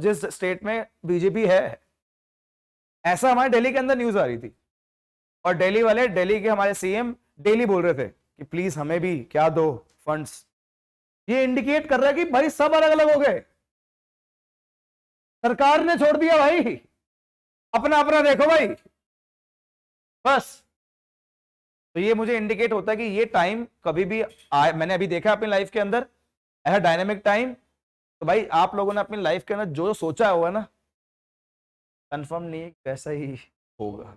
जिस स्टेट में बीजेपी है, ऐसा हमारे दिल्ली के अंदर न्यूज आ रही थी। और दिल्ली वाले, दिल्ली के हमारे सीएम डेली बोल रहे थे कि प्लीज हमें भी क्या दो फंड्स। ये इंडिकेट कर रहा है कि भाई सब अलग अलग हो गए, सरकार ने छोड़ दिया भाई, अपना अपना देखो भाई बस। तो ये मुझे इंडिकेट होता है कि ये टाइम कभी भी मैंने अभी देखा अपनी लाइफ के अंदर ऐसा डायनेमिक टाइम। तो भाई आप लोगों ने अपनी लाइफ के अंदर जो सोचा हुआ ना, कंफर्म नहीं है वैसा ही होगा,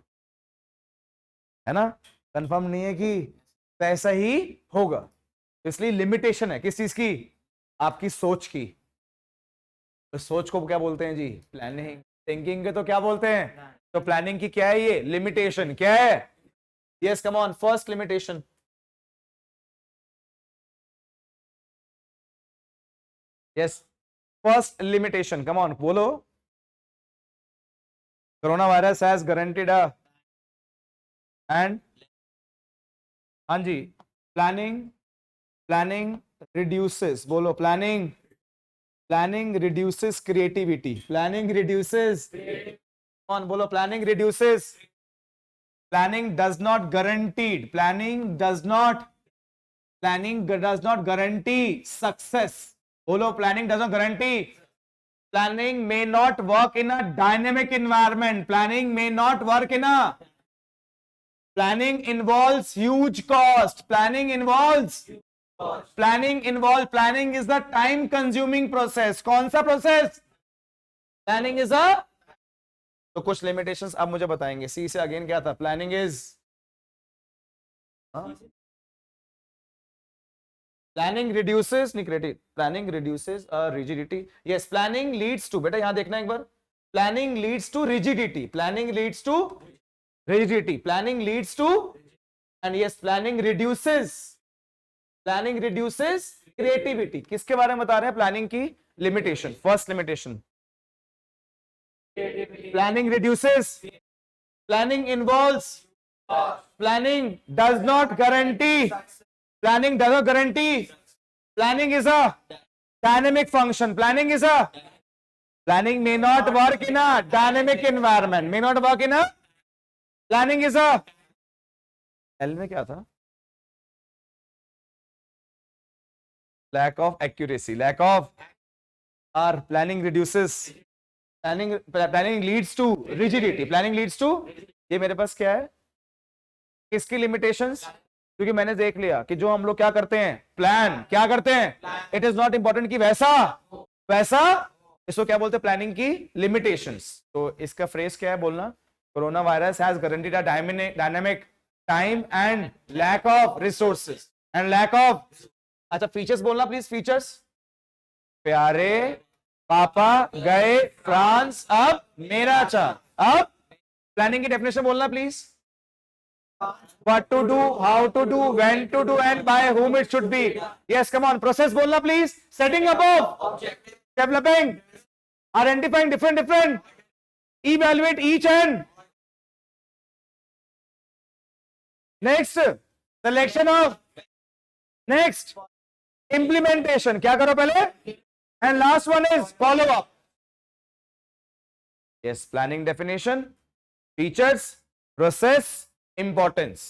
है ना, कंफर्म नहीं है कि वैसा ही होगा। इसलिए लिमिटेशन है किस चीज की, आपकी सोच की। तो सोच को क्या बोलते हैं जी, प्लानिंग। थिंकिंग के तो क्या बोलते हैं, तो प्लानिंग की क्या है ये, लिमिटेशन क्या है। Yes, come on, first limitation. Yes, first limitation, come on बोलो। Corona virus has guaranteed and, हाँ जी, प्लानिंग, प्लानिंग रिड्यूसेस, बोलो planning, planning reduces creativity, planning reduces, कौन बोलो, planning reduces, planning does not guaranteed, planning does not guarantee success, बोलो planning does not guarantee. Planning may not work in a dynamic environment. Planning may not work in a, planning involves huge cost. Planning is the time consuming process. कौन सा process? Planning is a, तो कुछ limitations आप मुझे बताएंगे। सी से again क्या था? Planning is, planning reduces planning reduces rigidity. Yes, planning leads to, बेटा यहां देखना एक बार, planning leads to rigidity, planning leads to rigidity, planning leads to, and yes planning reduces creativity. किसके बारे में बता रहे हैं? प्लानिंग की limitation. First limitation, planning reduces, planning involves, planning does not guarantee, planning does not guarantee, planning is a dynamic function, planning may not work in a dynamic environment, may not work in a, planning is a, L में क्या था? lack of accuracy, lack of, or planning reduces, planning leads to rigidity, planning leads to, ये मेरे पास क्या है? किसकी limitations? क्योंकि मैंने देख लिया कि जो हम लोग क्या करते हैं, प्लान क्या करते हैं, इट इज नॉट इंपॉर्टेंट कि वैसा वैसा, इसको क्या बोलते हैं? प्लानिंग की लिमिटेशंस। तो इसका फ्रेज क्या है बोलना? Corona virus has guaranteed a dynamic time and lack of resources and lack of, अच्छा फीचर्स बोलना प्लीज, फीचर्स। प्यारे पापा गए फ्रांस, अब मेरा चांद। अब प्लानिंग की डेफिनेशन बोलना please. What to do, how to do, when to do, and by whom it should be. Yes, come on. Process बोलना please. Setting above, developing, identifying different, evaluate each and next, selection of, next, implementation. क्या करो पहले? And last one is follow up. Yes, planning definition, features, process, importance.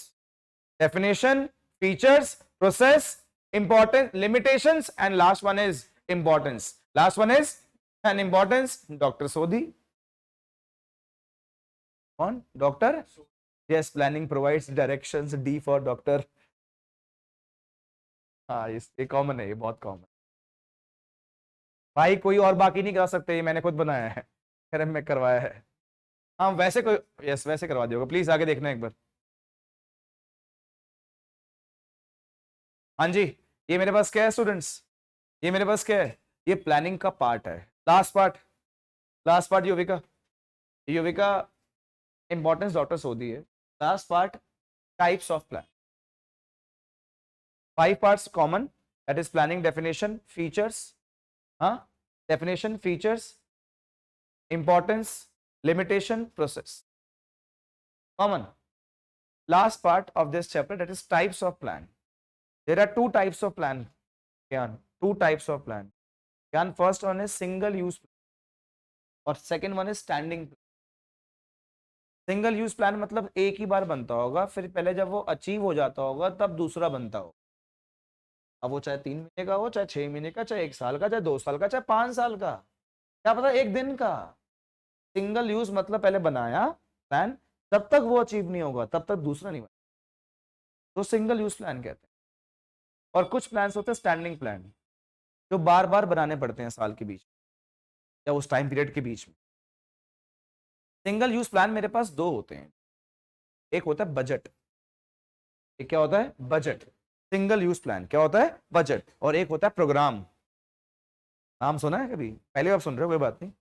Definition, features, process, importance, limitations, and last one is importance. Last one is an importance. Dr. Sodhi. On doctor? Yes, planning provides directions. D for doctor. हाँ, ये common है, ये बहुत common. भाई कोई और बाकी नहीं करा सकते, ये मैंने खुद बनाया है, खैर मैं करवाया है। हाँ वैसे कोई, यस वैसे करवा दियोगा प्लीज, आगे देखना एक बार। हाँ जी, ये मेरे पास क्या है स्टूडेंट्स? ये मेरे पास क्या है? ये प्लानिंग का पार्ट है। लास्ट पार्ट युविका इंपॉर्टेंस डॉक्टर सोदी है। Last part types of plan, 5 parts common, that is planning definition, features, definition, features, importance, limitation, process. Common. Last part of this chapter, that is types of plan. There are 2 types of plan. Two types of plan. First one is single use plan, और second one is standing plan. Single use plan मतलब एक ही बार बनता होगा, फिर पहले जब वो achieve हो जाता होगा तब दूसरा बनता होगा। अब वो चाहे 3 महीने का हो, चाहे 6 महीने का, चाहे 1 साल का, चाहे 2 साल का, चाहे 5 साल का, क्या पता 1 दिन का। सिंगल यूज मतलब पहले बनाया प्लान, जब तक वो अचीव नहीं होगा तब तक दूसरा नहीं बना, तो सिंगल यूज प्लान कहते हैं। और कुछ प्लान्स होते हैं स्टैंडिंग प्लान, जो बार बार बनाने पड़ते हैं साल के बीच या उस टाइम पीरियड के बीच में। सिंगल यूज प्लान मेरे पास 2 होते हैं, एक होता है बजट, एक क्या होता है? बजट। सिंगल यूज प्लान क्या होता है? बजट। और एक होता है प्रोग्राम। नाम सुना है कभी? पहले आप सुन रहे हो, कोई बात नहीं।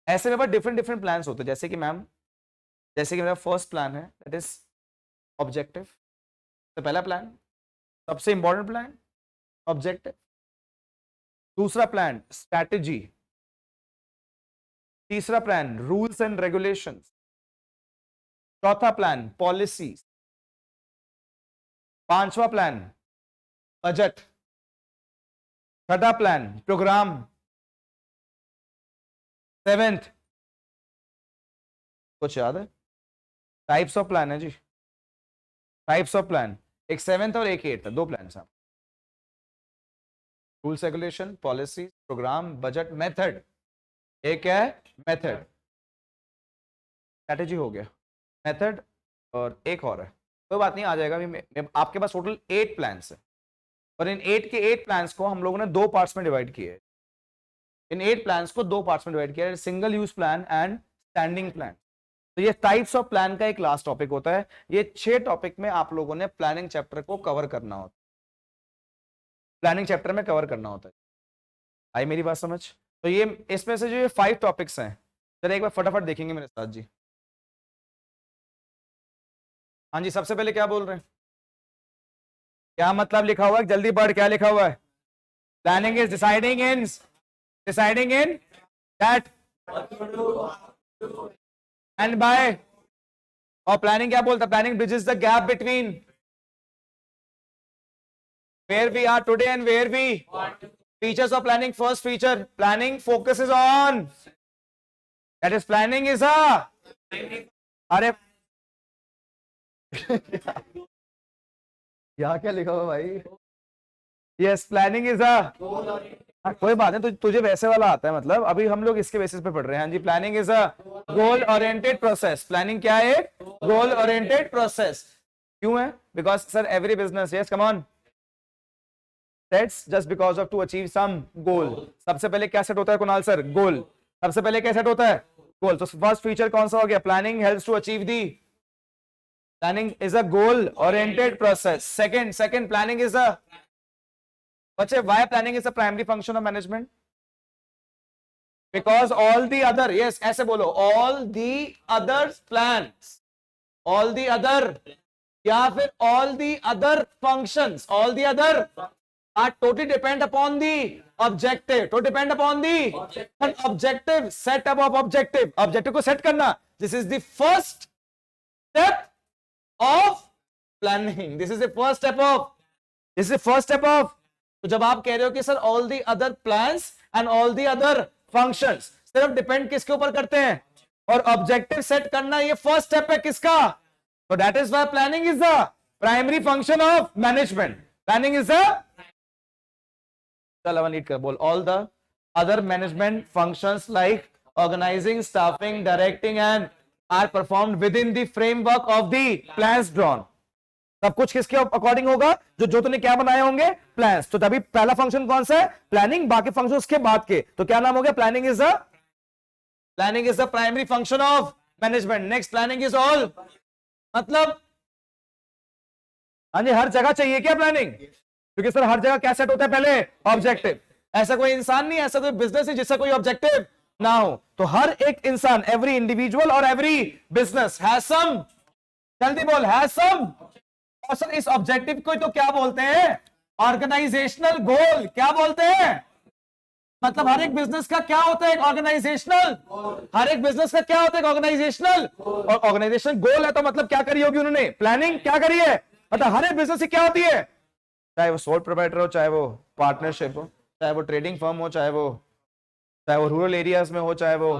ऐसे मेरे पास डिफरेंट प्लान्स होते हैं, जैसे कि मैम, जैसे कि मेरा फर्स्ट प्लान है दैट इज ऑब्जेक्टिव। तो पहला प्लान, सबसे इंपॉर्टेंट प्लान, ऑब्जेक्टिव। दूसरा प्लान स्ट्रैटेजी। तीसरा प्लान रूल्स एंड रेगुलेशंस। चौथा प्लान पॉलिसी। पांचवा प्लान बजट। छठा प्लान प्रोग्राम। 7th कुछ याद है? टाइप्स ऑफ प्लान है जी, टाइप्स ऑफ प्लान, एक 7th और एक 8th, 2 प्लान साहब। Rules regulation, policy, programme, budget, method. एक क्या है? मेथड। स्ट्रैटेजी हो गया, मेथड, और एक और है, कोई बात नहीं आ जाएगा। अभी आपके पास टोटल 8 प्लान्स है, और इन 8 के 8 प्लान्स को हम लोगों ने 2 पार्ट्स में डिवाइड किए। इन 8 प्लान्स को 2 पार्ट्स में डिवाइड किया, single use plan and standing plan. तो ये टाइप्स ऑफ प्लान का एक लास्ट टॉपिक होता है। ये 6 टॉपिक में आप लोगों ने प्लानिंग चैप्टर को कवर करना होता है, प्लानिंग चैप्टर में कवर करना होता है। आई मेरी बात समझ? तो ये इसमें से जो ये 5 टॉपिक्स हैं, चलिए एक बार फटाफट देखेंगे मेरे साथ जी। हाँ जी, सबसे पहले क्या बोल रहे हैं, क्या मतलब लिखा हुआ है, जल्दी पढ़, क्या लिखा हुआ है? Planning is deciding in that end by, और प्लानिंग क्या बोलता है? Planning bridges the gap between where we are today and where we features of planning. First feature, planning focuses on, that is planning is a, अरे यहाँ क्या लिखा हुआ भाई? यस, प्लानिंग इज अ, कोई बात नहीं, तुझे वैसे वाला आता है, मतलब अभी हम लोग इसके बेसिस पे पढ़ रहे हैं। हाँ जी, planning is a goal oriented process. Planning क्या है? Goal oriented process. क्यों है? Because sir every business, yes come on, sets just because of to achieve some goal. सबसे पहले क्या सेट होता है कुणाल सर? गोल। सबसे पहले क्या सेट होता है? गोल। तो फर्स्ट फीचर कौन सा हो गया? Planning helps to achieve the, planning is a goal oriented process. Second planning is a, बच्चे why planning is a primary function of management? Because all the other, yes ऐसे बोलो, all the other plans, all the other, या फिर all the other functions, all the other are totally depend upon the objective, to depend upon the an objective, set up of objective, objective को set करना, this is the first step of planning, this is the first step of, this is the first step of। तो जब आप कह रहे हो कि sir all the other plans and all the other functions सिर्फ डिपेंड किसके ऊपर करते हैं, और ऑब्जेक्टिव सेट करना ये फर्स्ट स्टेप है किसका? तो that is why planning is the primary function of management. Planning is the, lead कर बोल, all the other management functions like organising, staffing, directing and are performed within the framework of the plans drawn. सब कुछ किसके according होगा? जो तूने क्या बनाए होंगे? प्लान्स। तो तभी पहला फंक्शन कौन सा है? प्लानिंग। बाकी फंक्शन उसके बाद के, तो क्या नाम हो गया? Planning is the primary function of management. Next, planning is all, मतलब हाँ जी, हर जगह चाहिए क्या प्लानिंग? क्योंकि सर हर जगह क्या सेट होता है? पहले ऑब्जेक्टिव। ऐसा कोई इंसान नहीं, ऐसा कोई बिजनेस है जिसका कोई ऑब्जेक्टिव ना हो। तो हर एक इंसान, एवरी इंडिविजुअल और एवरी बिजनेस हैज सम, जल्दी बोल, हैज सम। और सर इस ऑब्जेक्टिव को तो क्या बोलते हैं? ऑर्गेनाइजेशनल गोल। क्या बोलते हैं? मतलब हर एक बिजनेस का क्या होता है? एक ऑर्गेनाइजेशनल, हर एक बिजनेस का क्या होता है? ऑर्गेनाइजेशनल। और ऑर्गेनाइजेशनल गोल है तो मतलब क्या करी होगी उन्होंने? प्लानिंग। क्या करी है? मतलब हर एक बिजनेस की क्या होती है, चाहे वो सोल प्रोप्राइटर हो, चाहे वो पार्टनरशिप हो, चाहे वो ट्रेडिंग फर्म हो, चाहे वो रूरल एरियाज में हो, चाहे वो,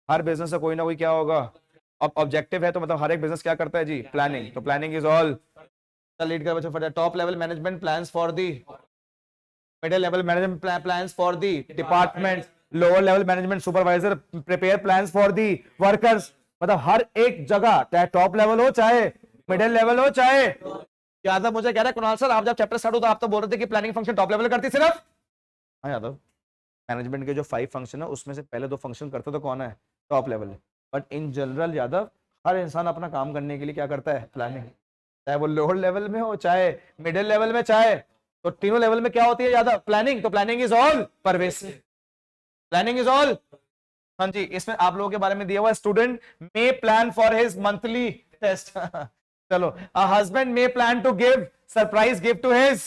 हर बिजनेस का कोई ना कोई क्या होगा? अब ऑब्जेक्टिव है, तो मतलब हर एक बिजनेस क्या करता है जी? प्लानिंग। तो प्लानिंग इज ऑल, लीड कर बच्चों, top level management plans for the, middle level management plans for the department, lower level management supervisor prepare plans for the workers. मतलब हर एक जगह, चाहे टॉप लेवल हो, चाहे मिडिल लेवल हो, चाहे, यादव मुझे कह रहा है कुणाल सर आप जब चैप्टर स्टार्ट हो तो आप तो बोल रहे थे कि प्लानिंग फंक्शन टॉप लेवल करती सिर्फ। हाँ यादव, मैनेजमेंट के जो 5 फंक्शन है उसमें से पहले 2 फंक्शन करते तो कौन है? Top level. But in general Yadav, हर इंसान अपना काम करने के लिए क्या करता है? प्लानिंग। चाहे वो लोअर लेवल में हो, चाहे मिडिल लेवल में, चाहे, तो तीनों लेवल में क्या होती है यादव? प्लानिंग। तो planning is all pervasive, planning is all. हाँ जी, इसमें आप लोगों के बारे में दिया हुआ, student may plan for his monthly test. चलो, a husband may plan to give surprise gift to his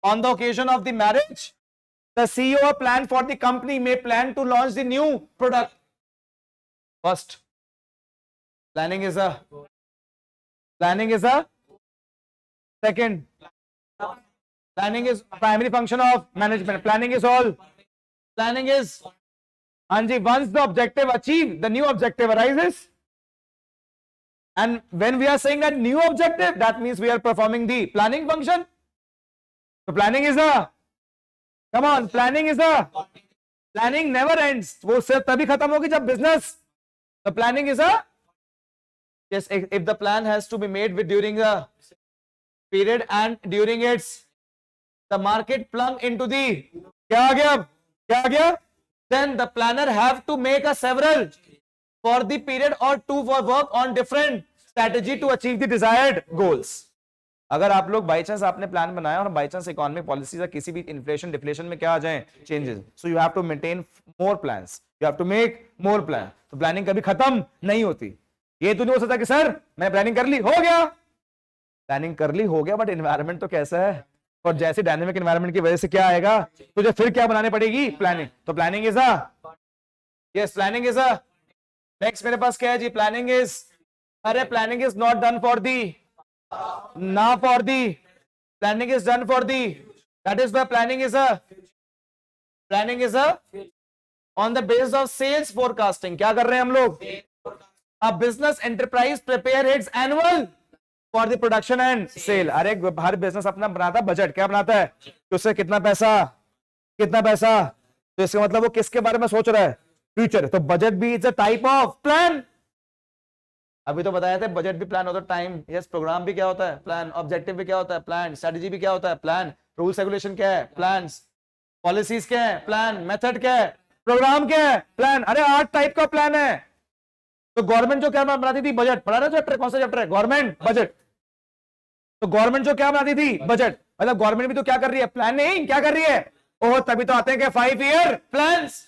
on the occasion of the marriage. The CEO plan for the company may plan to launch the new product. First, planning is a second, planning is primary function of management. Planning is all, planning is, and once the objective achieved, the new objective arises. And when we are saying that new objective, that means we are performing the planning function. So planning is a, come on, planning is a, planning never ends. वो सिर्फ तभी खत्म होगी जब business. The planning is a, yes, if the plan has to be made with during the period and during its, the market plunged into the, क्या आ गया? Then the planner have to make a several for the period or two for work on different strategy to achieve the desired goals. अगर आप लोग by chance आपने plan बनाया और by chance economic policy या किसी भी इन्फ्लेशन डिफ्लेशन में क्या आ जाए changes, so you have to maintain more plans, you have to make more plan. तो प्लानिंग कभी खत्म नहीं होती. ये तो नहीं हो सकता कि सर मैं प्लानिंग कर ली हो गया. प्लानिंग कर ली हो गया, बट एनवायरनमेंट तो कैसा है, और जैसे डायनेमिक एनवायरनमेंट की वजह से क्या आएगा, तुझे फिर क्या बनाने पड़ेगी, प्लानिंग. तो planning is a, yes planning is a. Next मेरे पास क्या है जी, प्लानिंग इज, अरे planning is not done for the, ना for the, planning is done for the. That is the planning is a, planning is a on the base of sales forecasting. क्या कर रहे हैं हम लोग, a business enterprise prepare its annual for the production and sale. अरे हर business अपना बनाता है बजट. क्या बनाता है कि उससे कितना पैसा, कितना पैसा. तो इसका मतलब वो किसके बारे में सोच रहा है, फ्यूचर. तो बजट भी is a type of plan. अभी तो बताया था बजट भी प्लान होता है, टाइम, यस, प्रोग्राम भी क्या होता है, प्लान, ऑब्जेक्टिव भी क्या होता है, प्लान, स्ट्रेटजी भी क्या होता है, प्लान, रूल्स रेगुलेशन क्या है, प्लान्स, पॉलिसीज क्या है, प्लान, मेथड क्या है, प्रोग्राम क्या है, प्लान. अरे 8 टाइप का प्लान है. तो गवर्नमेंट जो क्या बनाती थी, बजट. पढ़ा ना चैप्टर, कौन सा चैप्टर है, गवर्नमेंट बजट. तो गवर्नमेंट जो क्या बनाती थी, बजट. मतलब गवर्नमेंट भी तो क्या कर रही है, प्लानिंग. क्या कर रही है, ओह तभी तो आते हैं क्या 5 ईयर प्लान्स.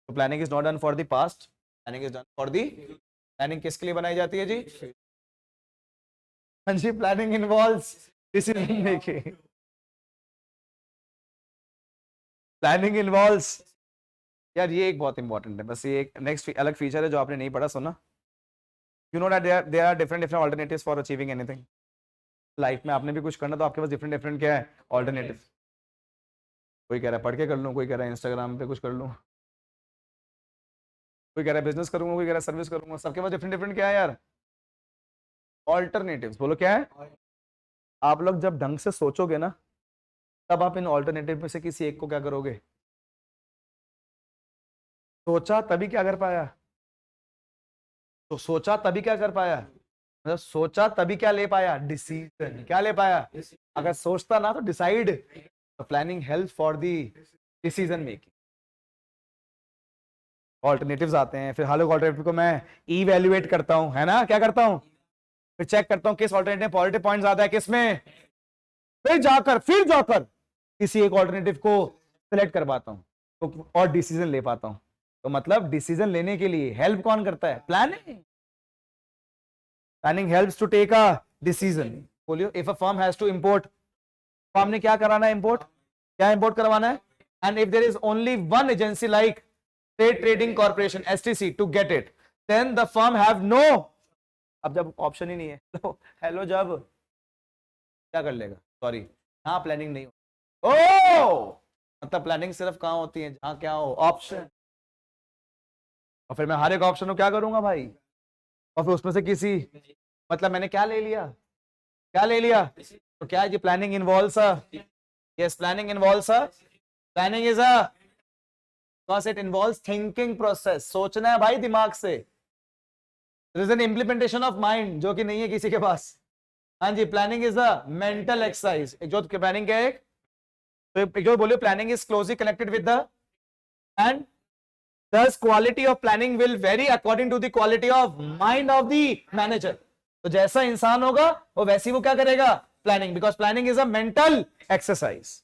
तो planning is not done for the past, planning is done for the. Planning किसके लिए बनाई जाती है जी, हाँ जी. Planning involves decision making, planning involves. यार ये एक बहुत इंपॉर्टेंट है, बस ये एक नेक्स्ट अलग फीचर है जो आपने नहीं पढ़ा, सुना. You know that there are different different alternatives for achieving anything. Life में आपने भी कुछ करना तो आपके पास डिफरेंट डिफरेंट क्या है, ऑल्टरनेटिव. कोई कह रहा है पढ़ के कर लूँ, कोई कह रहा है इंस्टाग्राम पे कुछ कर लूँ, कोई कह रहा है बिजनेस करूंगा, कोई कह रहा है सर्विस करूंगा. सबके पास डिफरेंट डिफरेंट क्या है यार, ऑल्टरनेटिव्स. बोलो क्या है. आप लोग जब ढंग से सोचोगे ना, तब आप इन ऑल्टरनेटिव में से किसी एक को क्या करोगे, सोचा तभी क्या कर पाया, तो सोचा तभी क्या कर पाया, मतलब सोचा तभी क्या ले पाया, डिसीजन. क्या ले पाया, अगर सोचता ना तो डिसाइड. तो planning help for the decision making. Alternatives आते हैं, फिर हर ऑल्टरनेटिव को मैं इवैल्यूएट करता हूं, है ना, क्या करता हूं, फिर चेक करता हूं किस ऑल्टरनेटिव पॉजिटिव पॉइंट ज्यादा है, किसमें, फिर जाकर किसी एक ऑल्टरनेटिव को सिलेक्ट कर पाता हूं, तो और डिसीजन ले पाता हूं. तो मतलब डिसीजन लेने के लिए हेल्प कौन करता है, planning. Planning helps to take a decision. बोलियो, if a firm has to import, firm ने क्या कराना है, इंपोर्ट. क्या इंपोर्ट करवाना है, and if there is only one agency like state trading corporation STC to get it, then the firm have no. अब जब ऑप्शन ही नहीं है, तो हेलो जब क्या कर लेगा, सॉरी, हाँ प्लानिंग नहीं हो. ओ मतलब प्लानिंग सिर्फ कहां होती है, जहां क्या हो, ऑप्शन. और फिर मैं हर एक ऑप्शन को क्या करूंगा भाई, और फिर उसमें से किसी, मतलब मैंने क्या ले लिया, क्या ले लिया. तो क्या है जी, planning involves a, yes planning involves a, planning is a, because it involves thinking process. सोचना है भाई दिमाग से. There is an implementation of mind जो कि नहीं है किसी के पास. हाँ जी, planning is a mental exercise. एक जो प्लानिंग क्या है, तो एक जो बोलियो, planning is closely connected with the, and thus quality of planning will vary according to the quality of mind of the manager. तो जैसा इंसान होगा वो वैसी वो क्या करेगा, planning, because planning is a mental exercise.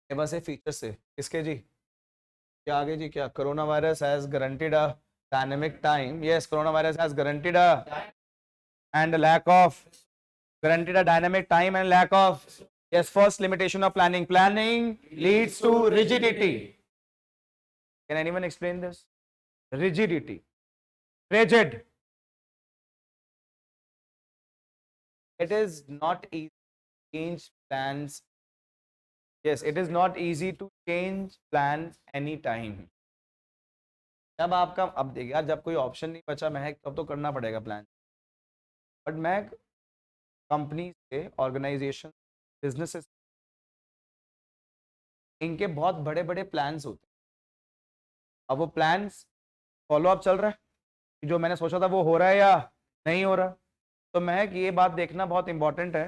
बस ये फीचर से इसके जी क्या आगे जी, क्या corona virus has guaranteed a dynamic time. Yes, corona virus has guaranteed a and lack of, guaranteed a dynamic time and lack of. Yes, first limitation of planning leads to rigidity. Can anyone explain this? Rigidity, rigid. It is not easy to change plans. Yes, it is not easy to change plans anytime. जब आपका, अब देखिए यार, जब कोई option नहीं बचा महक, तब तो करना पड़ेगा प्लान. बट मैं कंपनी से, ऑर्गेनाइजेशन, बिजनेसेस, इनके बहुत बड़े बड़े प्लान्स होते हैं. अब वो प्लान्स फॉलो अप चल रहा है, जो मैंने सोचा था वो हो रहा है या नहीं हो रहा. तो महक ये बात देखना बहुत इंपॉर्टेंट है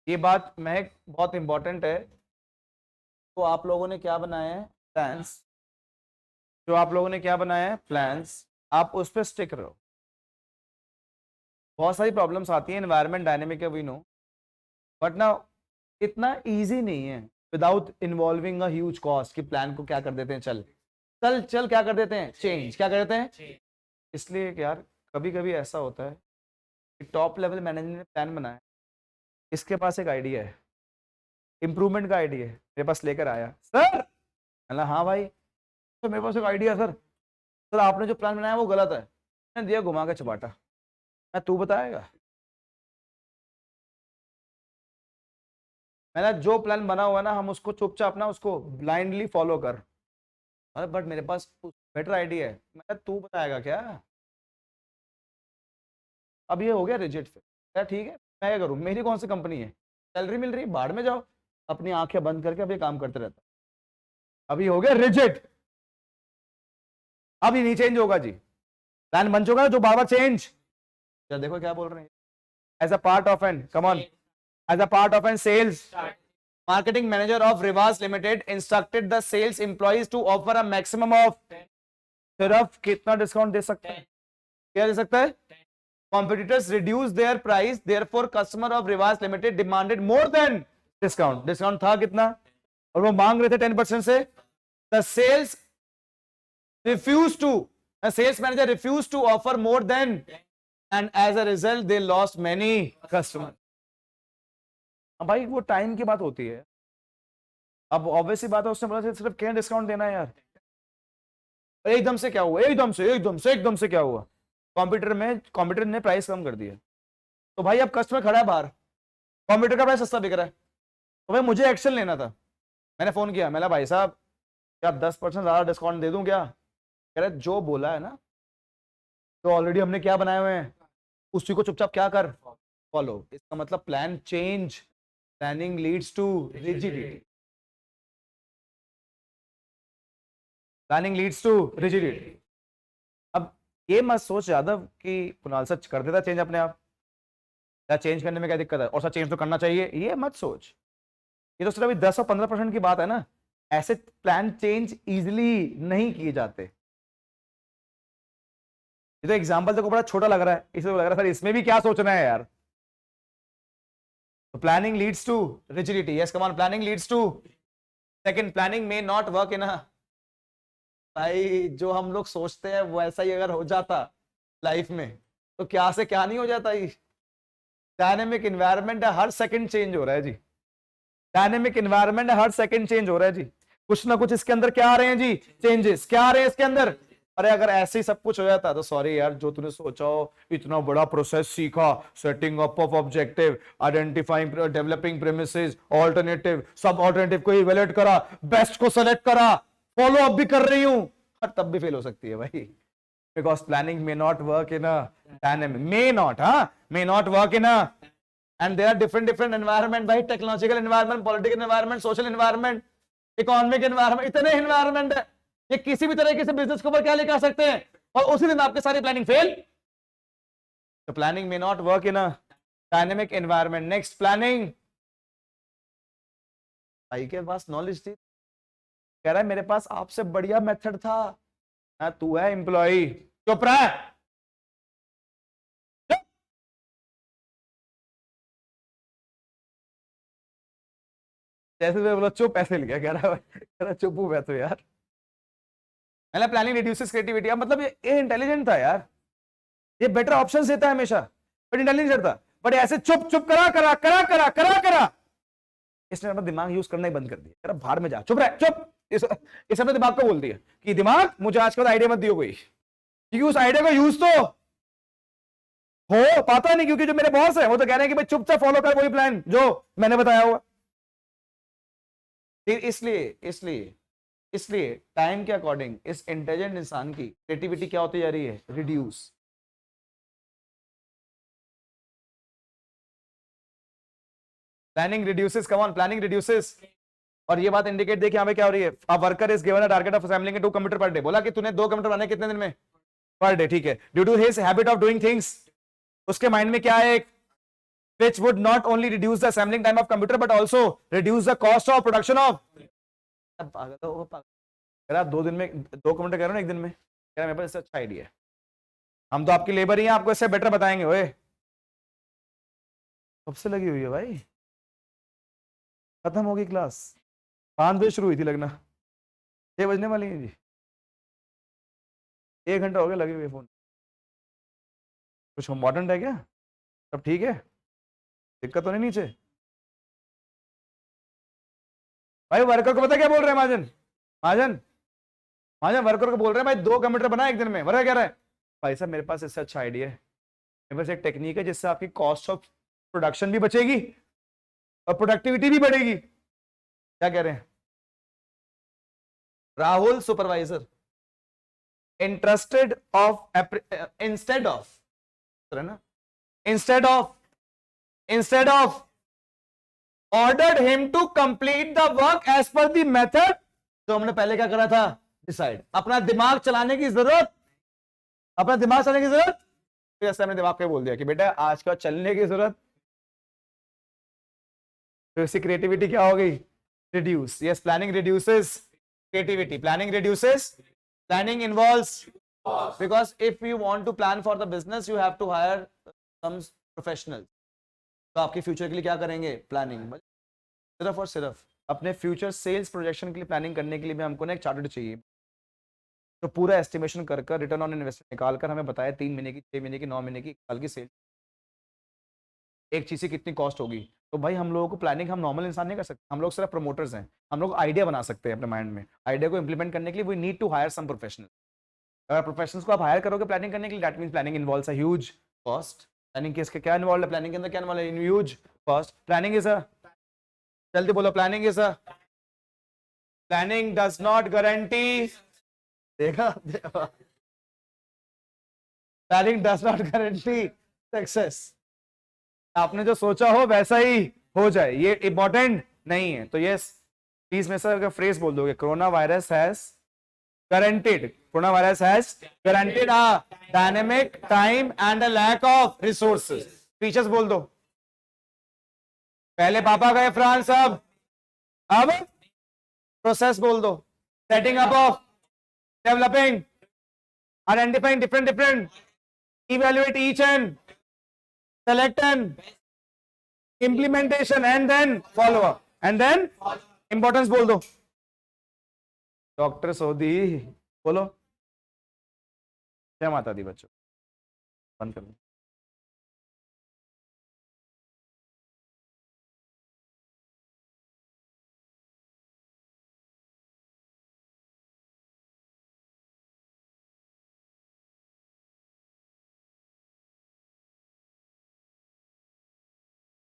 ये बात महक बहुत इंपॉर्टेंट है। तो आप लोगों ने क्या बनाया है, प्लान्स। जो आप लोगों ने क्या बनाया है, प्लान्स, आप उस पर स्टिक रहो। बहुत सारी प्रॉब्लम्स आती हैं, एनवायरनमेंट डायनेमिक है, वी नो, बट ना इतना इजी नहीं है विदाउट इन्वॉल्विंग अ ह्यूज कॉस्ट कि प्लान को क्या कर देते हैं, चल चल चल क्या कर देते हैं, चेंज, क्या कर देते हैं। इसलिए यार कभी कभी ऐसा होता है कि टॉप लेवल मैनेजर ने प्लान बनाया, इसके पास एक आइडिया है, इंप्रूवमेंट का आइडिया है, मेरे पास लेकर आया, सर मैंने हाँ भाई, तो मेरे पास एक आइडिया सर, सर आपने जो प्लान बनाया वो गलत है, मैंने दिया घुमा के चपाटा, मैं तू बताएगा। मैंने जो प्लान बना हुआ है ना, हम उसको चुपचाप ना उसको ब्लाइंडली फॉलो कर, अरे बट मेरे पास बेटर आइडिया है, मैं तू बताएगा क्या। अब ये हो गया रिजिड, फिर क्या ठीक है, मैं क्या करूँ, मेरी कौन सी कंपनी है, सैलरी मिल रही, बाढ़ में जाओ, अपनी आंखें बंद करके अब ये काम करते रहता। अभी हो गया रिजिड, अब ये नहीं चेंज होगा जी, प्लान बन चुका है जो बार बार चेंज। क्या देखो क्या बोल रहे हैं, as a part of an, come on, as a part of an sales, marketing manager of Rivas Limited instructed the sales employees to offer a maximum of, सिर्फ कितना डिस्काउंट दे सकता है, क्या दे सकता है, competitors reduced their price, therefore customer of Rivas Limited demanded more than discount, discount था कितना और वो मांग रहे थे 10% से, the sales refused to, a sales manager refused to offer more than, and as a result they lost many customers। भाई वो टाइम की बात होती है, अब ऑब्वियसली बात है, उसने बोला सिर्फ क्या डिस्काउंट देना है यार, एकदम से क्या हुआ, एकदम से क्या हुआ, कंप्यूटर ने प्राइस कम कर दिया, तो भाई अब कस्टमर खड़ा है बाहर, कंप्यूटर का प्राइस सस्ता बिक रहा है, तो भाई मुझे एक्शन लेना था, मैंने फोन किया, मैंने भाई साहब क्या 10% ज्यादा डिस्काउंट दे दूं क्या, कह रहे जो बोला है ना, तो ऑलरेडी हमने क्या बनाए हुए हैं, उसी को चुपचाप क्या कर, फॉलो। इसका मतलब plan change, planning leads to rigidity, planning leads to rigidity. अब ये मत सोच यादव कि कुणाल सच कर देता चेंज अपने आप, या चेंज करने में क्या दिक्कत है, और सच चेंज तो करना चाहिए, ये मत सोच, ये तो सिर्फ अभी 10 और 15% की बात है ना, ऐसे प्लान चेंज इजीली नहीं किए जाते। ये तो एग्जांपल तो बड़ा छोटा लग रहा है, इसलिए लग रहा है सर इसमें भी क्या सोचना है यार। तो planning leads to rigidity, yes come on, planning leads to, second planning may not work in a, भाई जो हम लोग सोचते हैं वैसा ही अगर हो जाता लाइफ में, तो क्या से क्या नहीं हो जाता। ये डायनेमिक इन्वायरमेंट है, हर सेकंड चेंज हो रहा है जी, डायनेमिक इन्वायरमेंट है, हर सेकंड चेंज हो रहा है जी, कुछ ना कुछ इसके अंदर क्या आ रहे हैं जी, चेंजेस क्या आ रहे हैं इसके अंदर। अरे अगर ऐसे ही सब कुछ हो जाता तो सॉरी यार, जो तूने सोचा हो इतना बड़ा प्रोसेस सीखा, setting up of objective, identifying, developing premises, alternative, सब ऑल्टरनेटिव को इवैल्यूएट करा, बेस्ट को सेलेक्ट करा, फॉलो अप भी कर रही हूं, तब भी फेल हो सकती है भाई, because planning may not work in a dynamic, may not, may not work in a, and there are different environment भाई, technological environment, political environment, social environment, economic environment, इतने एनवायरनमेंट है, ये किसी भी तरीके से बिजनेस के ऊपर क्या लेकर आ सकते हैं, और उसी दिन आपके सारी प्लानिंग फेल। तो planning may not work in a dynamic environment. Next, planning, भाई के पास नॉलेज थी, कह रहा है मेरे पास आपसे बढ़िया मेथड था, तू है एम्प्लॉय, चुप रहा, जैसे बोला चुप, ऐसे लिया, कह रहा चुप हूं मैं तो यार, मैंने प्लानिंग रिड्यूसेस क्रिएटिविटी, अब मतलब ये इंटेलिजेंट था यार, ये बेटर ऑप्शंस देता है हमेशा, बट इंटेलिजेंट था, बट ऐसे चुप चुप करा करा करा करा करा करा, इसने अपना दिमाग यूज करना ही बंद कर दिया, कह रहा बाहर में जा, चुप रह चुप, इस अपने दिमाग को बोल दिया कि दिमाग मुझे आज के बाद आइडिया मत दियो कोई, क्योंकि उस आइडिया का यूज तो हो पाता नहीं, क्योंकि जो मेरे बॉस है वो तो कह रहे हैं कि भाई चुपचाप फॉलो कर वही प्लान जो मैंने बताया हुआ। इसलिए इसलिए इसलिए टाइम के अकॉर्डिंग इस इंटेलिजेंट इंसान की क्रिएटिविटी क्या होती जा रही है, reduce. Planning reduces, come on, planning reduces. और ये बात इंडिकेट देखिए यहाँ पे क्या हो रही है, a worker is given a target of assembling 2 computer per day, बोला कि तूने 2 कंप्यूटर बनाने कितने दिन में, पर डे, ठीक है, due to his habit of doing things, उसके माइंड में क्या है, एक which would not only reduce the assembling time of computer but also reduce the cost of production of. पागल हो पागल, अगर आप 2 दिन में 2 कंप्यूटर कह रहे हो ना एक दिन में, कह रहा मेरे पास इससे अच्छा आइडिया है, हम तो आपकी लेबर ही हैं, आपको इससे बेटर बताएंगे। ओए कब से लगी हुई है भाई, खत्म होगी क्लास, 5 बजे शुरू हुई थी लगना, 6 बजने वाली है जी, 1 घंटा हो गया लगे हुए फोन। कुछ इम्पोर्टेंट है क्या, सब ठीक है, दिक्कत तो नहीं नीचे? भाई वर्कर को पता क्या बोल रहे हैं महाजन, महाजन महाजन वर्कर को बोल रहे हैं भाई 2 कंप्यूटर बना एक दिन में। वर्कर कह रहा है भाई साहब मेरे पास इससे अच्छा आइडिया है, मेरे पास एक टेक्निक है जिससे आपकी कॉस्ट ऑफ प्रोडक्शन भी बचेगी और प्रोडक्टिविटी भी बढ़ेगी। क्या कह रहे हैं Rahul supervisor, interested of instead of ना instead of ordered him to complete the work as per the method जो हमने पहले क्या करा था, डिसाइड। अपना दिमाग चलाने की जरूरत, अपना दिमाग चलाने की जरूरत, तो जैसे हमने दिमाग को बोल दिया कि बेटा आज का चलने की जरूरत, तो इसकी क्रिएटिविटी क्या हो गई, reduce. Yes, planning reduces creativity, planning involves, because if you want to plan for the business you have to hire some professionals। तो आपके फ्यूचर के लिए क्या करेंगे, प्लानिंग। सिर्फ और सिर्फ अपने फ्यूचर सेल्स प्रोजेक्शन के लिए प्लानिंग करने के लिए भी हमको ना एक चार्टर्ड चाहिए, तो पूरा एस्टिमेशन कर रिटर्न ऑन इन्वेस्टमेंट निकाल कर हमें बताया 3 महीने की, 6 महीने की, 9 महीने की, 1 साल की सेल, एक चीज की कितनी कॉस्ट होगी। तो भाई हम लोगों को प्लानिंग, हम नॉर्मल इंसान नहीं कर सकते, हम लोग सिर्फ प्रमोटर्स हैं, हम लोग आइडिया बना सकते हैं अपने माइंड में। आइडिया को इंप्लीमेंट करने के लिए we need to hire some professional. अगर प्रोफेशनल्स को आप हायर करोगे प्लानिंग करने के लिए, that means planning involves a huge cost. Planning के क्या इन्वॉल्व है, प्लानिंग के अंदर क्या इन्वॉल्व है, huge cost. Planning is a, जल्दी बोलो, planning is a, planning does not guarantee, देखा planning does not guarantee success. आपने जो सोचा हो वैसा ही हो जाए, ये इंपॉर्टेंट नहीं है। तो यस प्लीज मेरे साथ अगर फ्रेज बोल दोगे, corona virus has guaranteed, coronavirus has guaranteed a dynamic time and a lack of resources। Features बोल दो, पहले पापा गए फ्रांस, अब प्रोसेस बोल दो, setting up of, developing, identifying different, evaluate each and select and implementation and then follow up and then importance बोल दो। डॉक्टर सोदी बोलो, जय माता दी बच्चों, बंद कर दो।